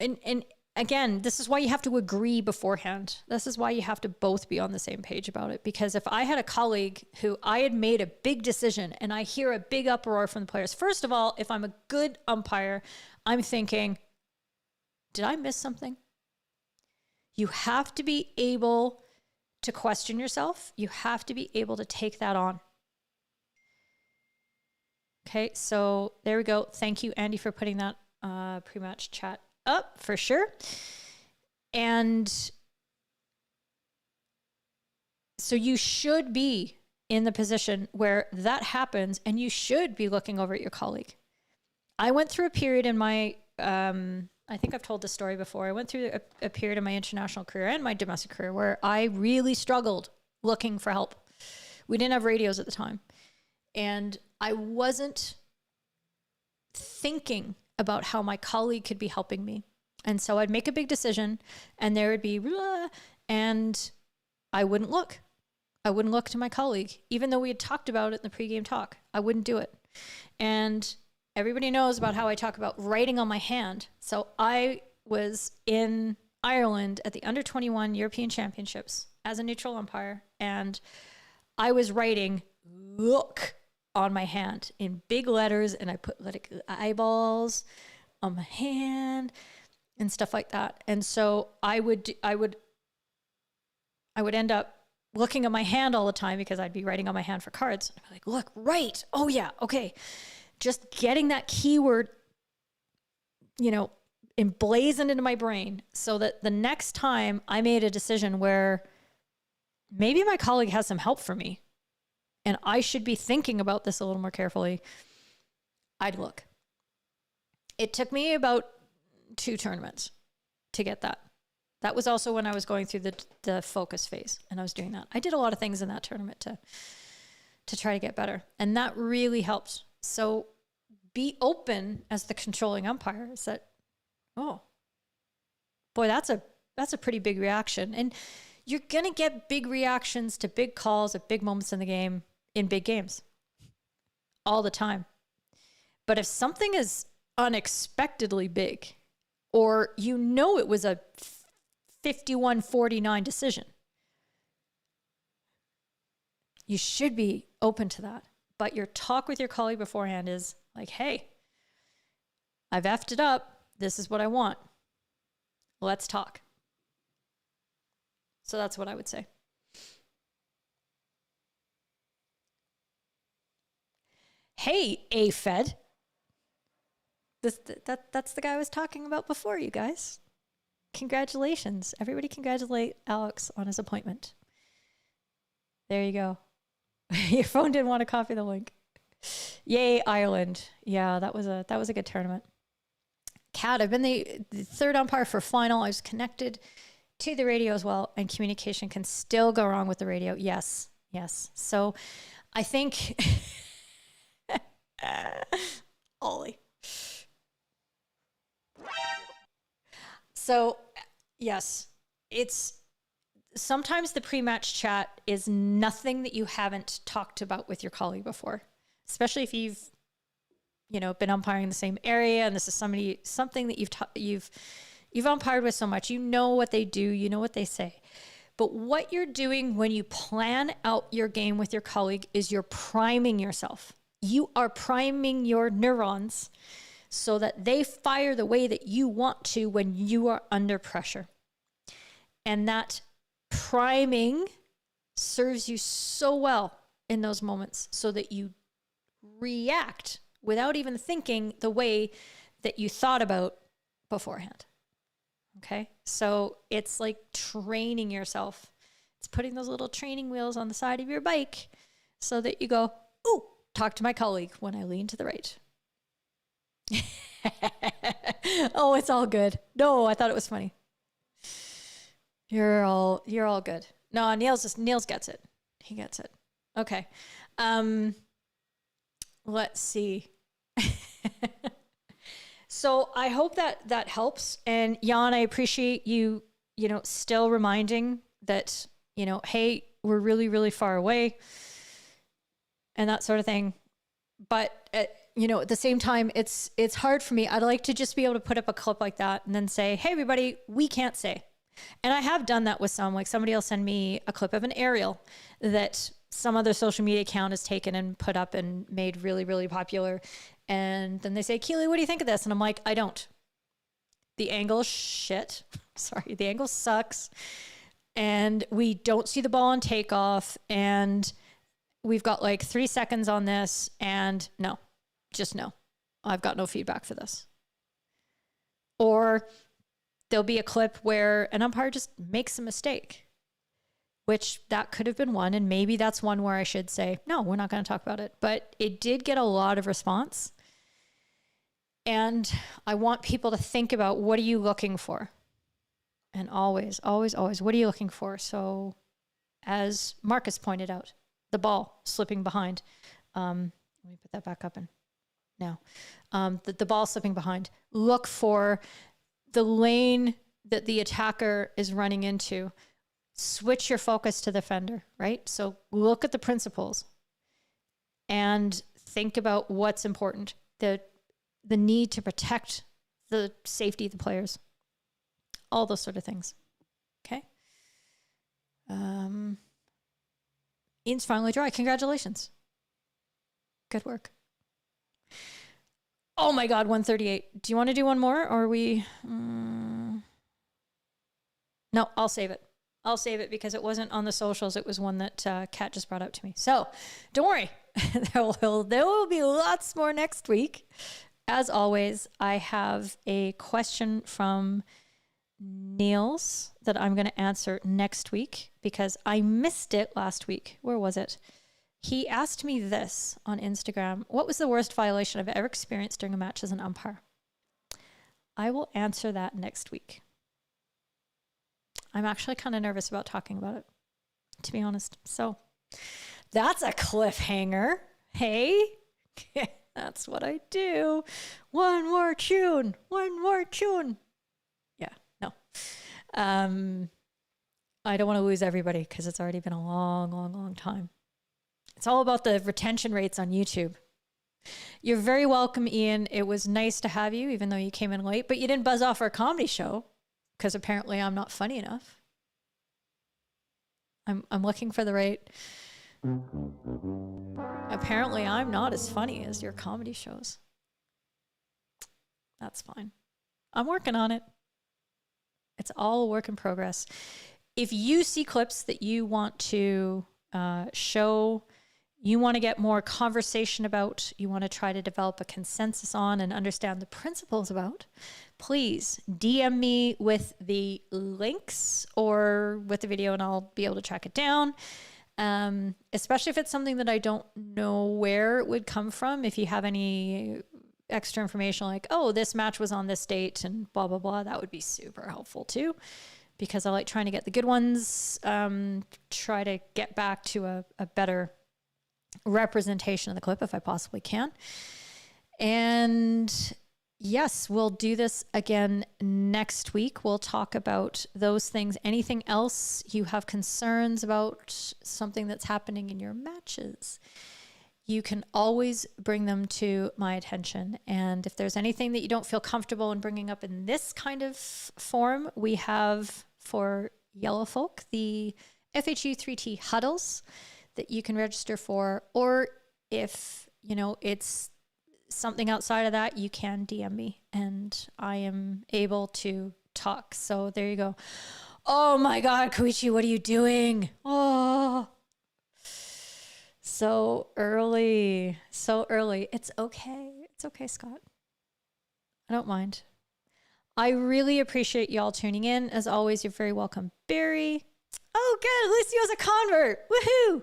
and again, this is why you have to agree beforehand. This is why you have to both be on the same page about it. Because if I had a colleague who I had made a big decision and I hear a big uproar from the players, first of all, if I'm a good umpire, I'm thinking, did I miss something? You have to be able to question yourself. You have to be able to take that on. Okay, so there we go. Thank you, Andy, for putting that pre-match chat up for sure. And so you should be in the position where that happens, and you should be looking over at your colleague. I went through a period in my, I think I've told this story before. I went through a period in my international career and my domestic career where I really struggled looking for help. We didn't have radios at the time. And I wasn't thinking about how my colleague could be helping me. And so I'd make a big decision and there would be, and I wouldn't look. I wouldn't look to my colleague. Even though we had talked about it in the pregame talk, I wouldn't do it. And everybody knows about how I talk about writing on my hand. So I was in Ireland at the under-21 European Championships as a neutral umpire. And I was writing, look, on my hand in big letters, and I put like eyeballs on my hand and stuff like that. And so I would end up looking at my hand all the time because I'd be writing on my hand for cards. I'd be like, look, right. Oh yeah. Okay. Just getting that keyword, you know, emblazoned into my brain so that the next time I made a decision where maybe my colleague has some help for me, and I should be thinking about this a little more carefully, I'd look. It took me about 2 tournaments to get that. That was also when I was going through the focus phase, and I was doing that. I did a lot of things in that tournament to try to get better, and that really helps. So be open as the controlling umpire. Is that, oh, boy, that's a pretty big reaction. And you're going to get big reactions to big calls at big moments in the game, in big games, all the time. But if something is unexpectedly big, or you know it was a 51-49 decision, you should be open to that. But your talk with your colleague beforehand is like, hey, I've effed it up. This is what I want. Let's talk. So that's what I would say. Hey, AFED. That's the guy I was talking about before, you guys. Congratulations. Everybody congratulate Alex on his appointment. There you go. Your phone didn't want to copy the link. Yay, Ireland. Yeah, that was a good tournament. Kat, I've been the third umpire for final. I was connected to the radio as well, and communication can still go wrong with the radio. Yes. So I think Ollie. So yes, it's sometimes the pre-match chat is nothing that you haven't talked about with your colleague before, especially if you've, you know, been umpiring the same area and this is something that you've umpired with so much. You know what they do, you know what they say. But what you're doing when you plan out your game with your colleague is you're priming yourself. You are priming your neurons so that they fire the way that you want to when you are under pressure. And that priming serves you so well in those moments so that you react without even thinking the way that you thought about beforehand. Okay? So it's like training yourself. It's putting those little training wheels on the side of your bike so that you go, ooh, talk to my colleague when I lean to the right. Oh, it's all good. No, I thought it was funny. You're all good. No, Niels gets it. He gets it. Okay. Let's see. So I hope that helps. And Jan, I appreciate you, still reminding that, hey, we're really, really far away and that sort of thing. But, at the same time, it's hard for me. I'd like to just be able to put up a clip like that and then say, hey, everybody, we can't say. And I have done that with some, like somebody will send me a clip of an aerial that some other social media account has taken and put up and made really, really popular. And then they say, Keely, what do you think of this? And I'm like, I don't. The angle is shit. Sorry, the angle sucks. And we don't see the ball on takeoff. And we've got like 3 seconds on this. And no, just no. I've got no feedback for this. Or there'll be a clip where an umpire just makes a mistake, which that could have been one. And maybe that's one where I should say, no, we're not going to talk about it. But it did get a lot of response. And I want people to think about, what are you looking for? And always, always, always, what are you looking for? So as Marcus pointed out, the ball slipping behind. Let me put that back up in now. The ball slipping behind. Look for the lane that the attacker is running into. Switch your focus to the defender, right? So look at the principles and think about what's important. The need to protect the safety of the players. All those sort of things. Okay. Ian's finally dry. Congratulations. Good work. Oh my God, 138. Do you want to do one more or are we... No, I'll save it. I'll save it because it wasn't on the socials. It was one that Kat just brought up to me. So don't worry. there will be lots more next week. As always, I have a question from Niels that I'm going to answer next week because I missed it last week. Where was it? He asked me this on Instagram. What was the worst violation I've ever experienced during a match as an umpire? I will answer that next week. I'm actually kind of nervous about talking about it, to be honest. So that's a cliffhanger. Hey, that's what I do. One more tune. Yeah, no. I don't want to lose everybody because it's already been a long, long, long time. It's all about the retention rates on YouTube. You're very welcome, Ian. It was nice to have you, even though you came in late, but you didn't buzz off our comedy show because apparently I'm not funny enough. I'm looking for the right... Apparently I'm not as funny as your comedy shows. That's fine. I'm working on it. It's all a work in progress. If you see clips that you want to show, you want to get more conversation about, you want to try to develop a consensus on and understand the principles about, please DM me with the links or with the video and I'll be able to track it down. Especially if it's something that I don't know where it would come from. If you have any extra information like, oh, this match was on this date and blah, blah, blah, that would be super helpful too, because I like trying to get the good ones, try to get back to a better representation of the clip if I possibly can. And yes, we'll do this again next week. We'll talk about those things. Anything else you have concerns about, something that's happening in your matches, you can always bring them to my attention. And if there's anything that you don't feel comfortable in bringing up in this kind of form, we have for yellow folk, the FHU 3T huddles that you can register for, or if, it's something outside of that, you can DM me and I am able to talk. So there you go. Oh my God, Koichi, what are you doing? Oh, so early, so early. It's okay. It's okay, Scott. I don't mind. I really appreciate y'all tuning in. As always, you're very welcome. Barry. Oh, good. Lucio's a convert. Woohoo.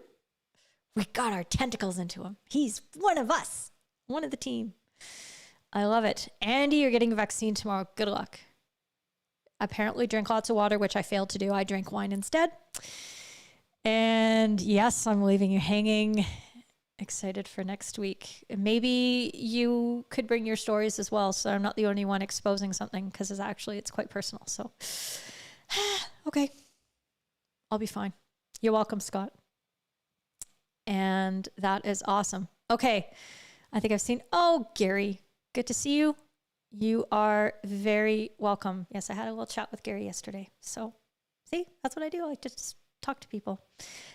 We got our tentacles into him. He's one of us, one of the team. I love it. Andy, you're getting a vaccine tomorrow. Good luck. Apparently drink lots of water, which I failed to do. I drank wine instead. And yes, I'm leaving you hanging. Excited for next week. Maybe you could bring your stories as well, so I'm not the only one exposing something, because it's quite personal. So, okay. I'll be fine. You're welcome, Scott. And that is awesome. Okay. I think I've seen, oh, Gary, good to see you. You are very welcome. Yes, I had a little chat with Gary yesterday. So see, that's what I do. I like to just talk to people.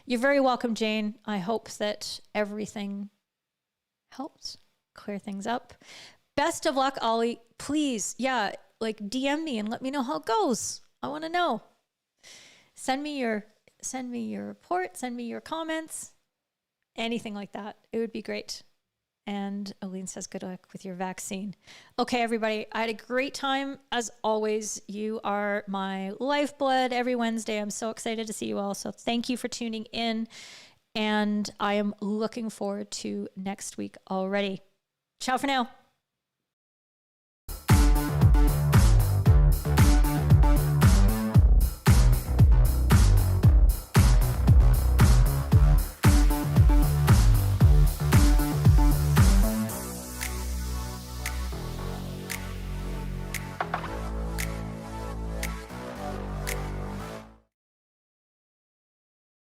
You're very welcome, Jane. I hope that everything helps clear things up. Best of luck, Ollie. Please, yeah, like DM me and let me know how it goes. I want to know. Send me your report, send me your comments, anything like that. It would be great. And Aline says, good luck with your vaccine. Okay, everybody, I had a great time. As always, you are my lifeblood every Wednesday. I'm so excited to see you all. So thank you for tuning in. And I am looking forward to next week already. Ciao for now.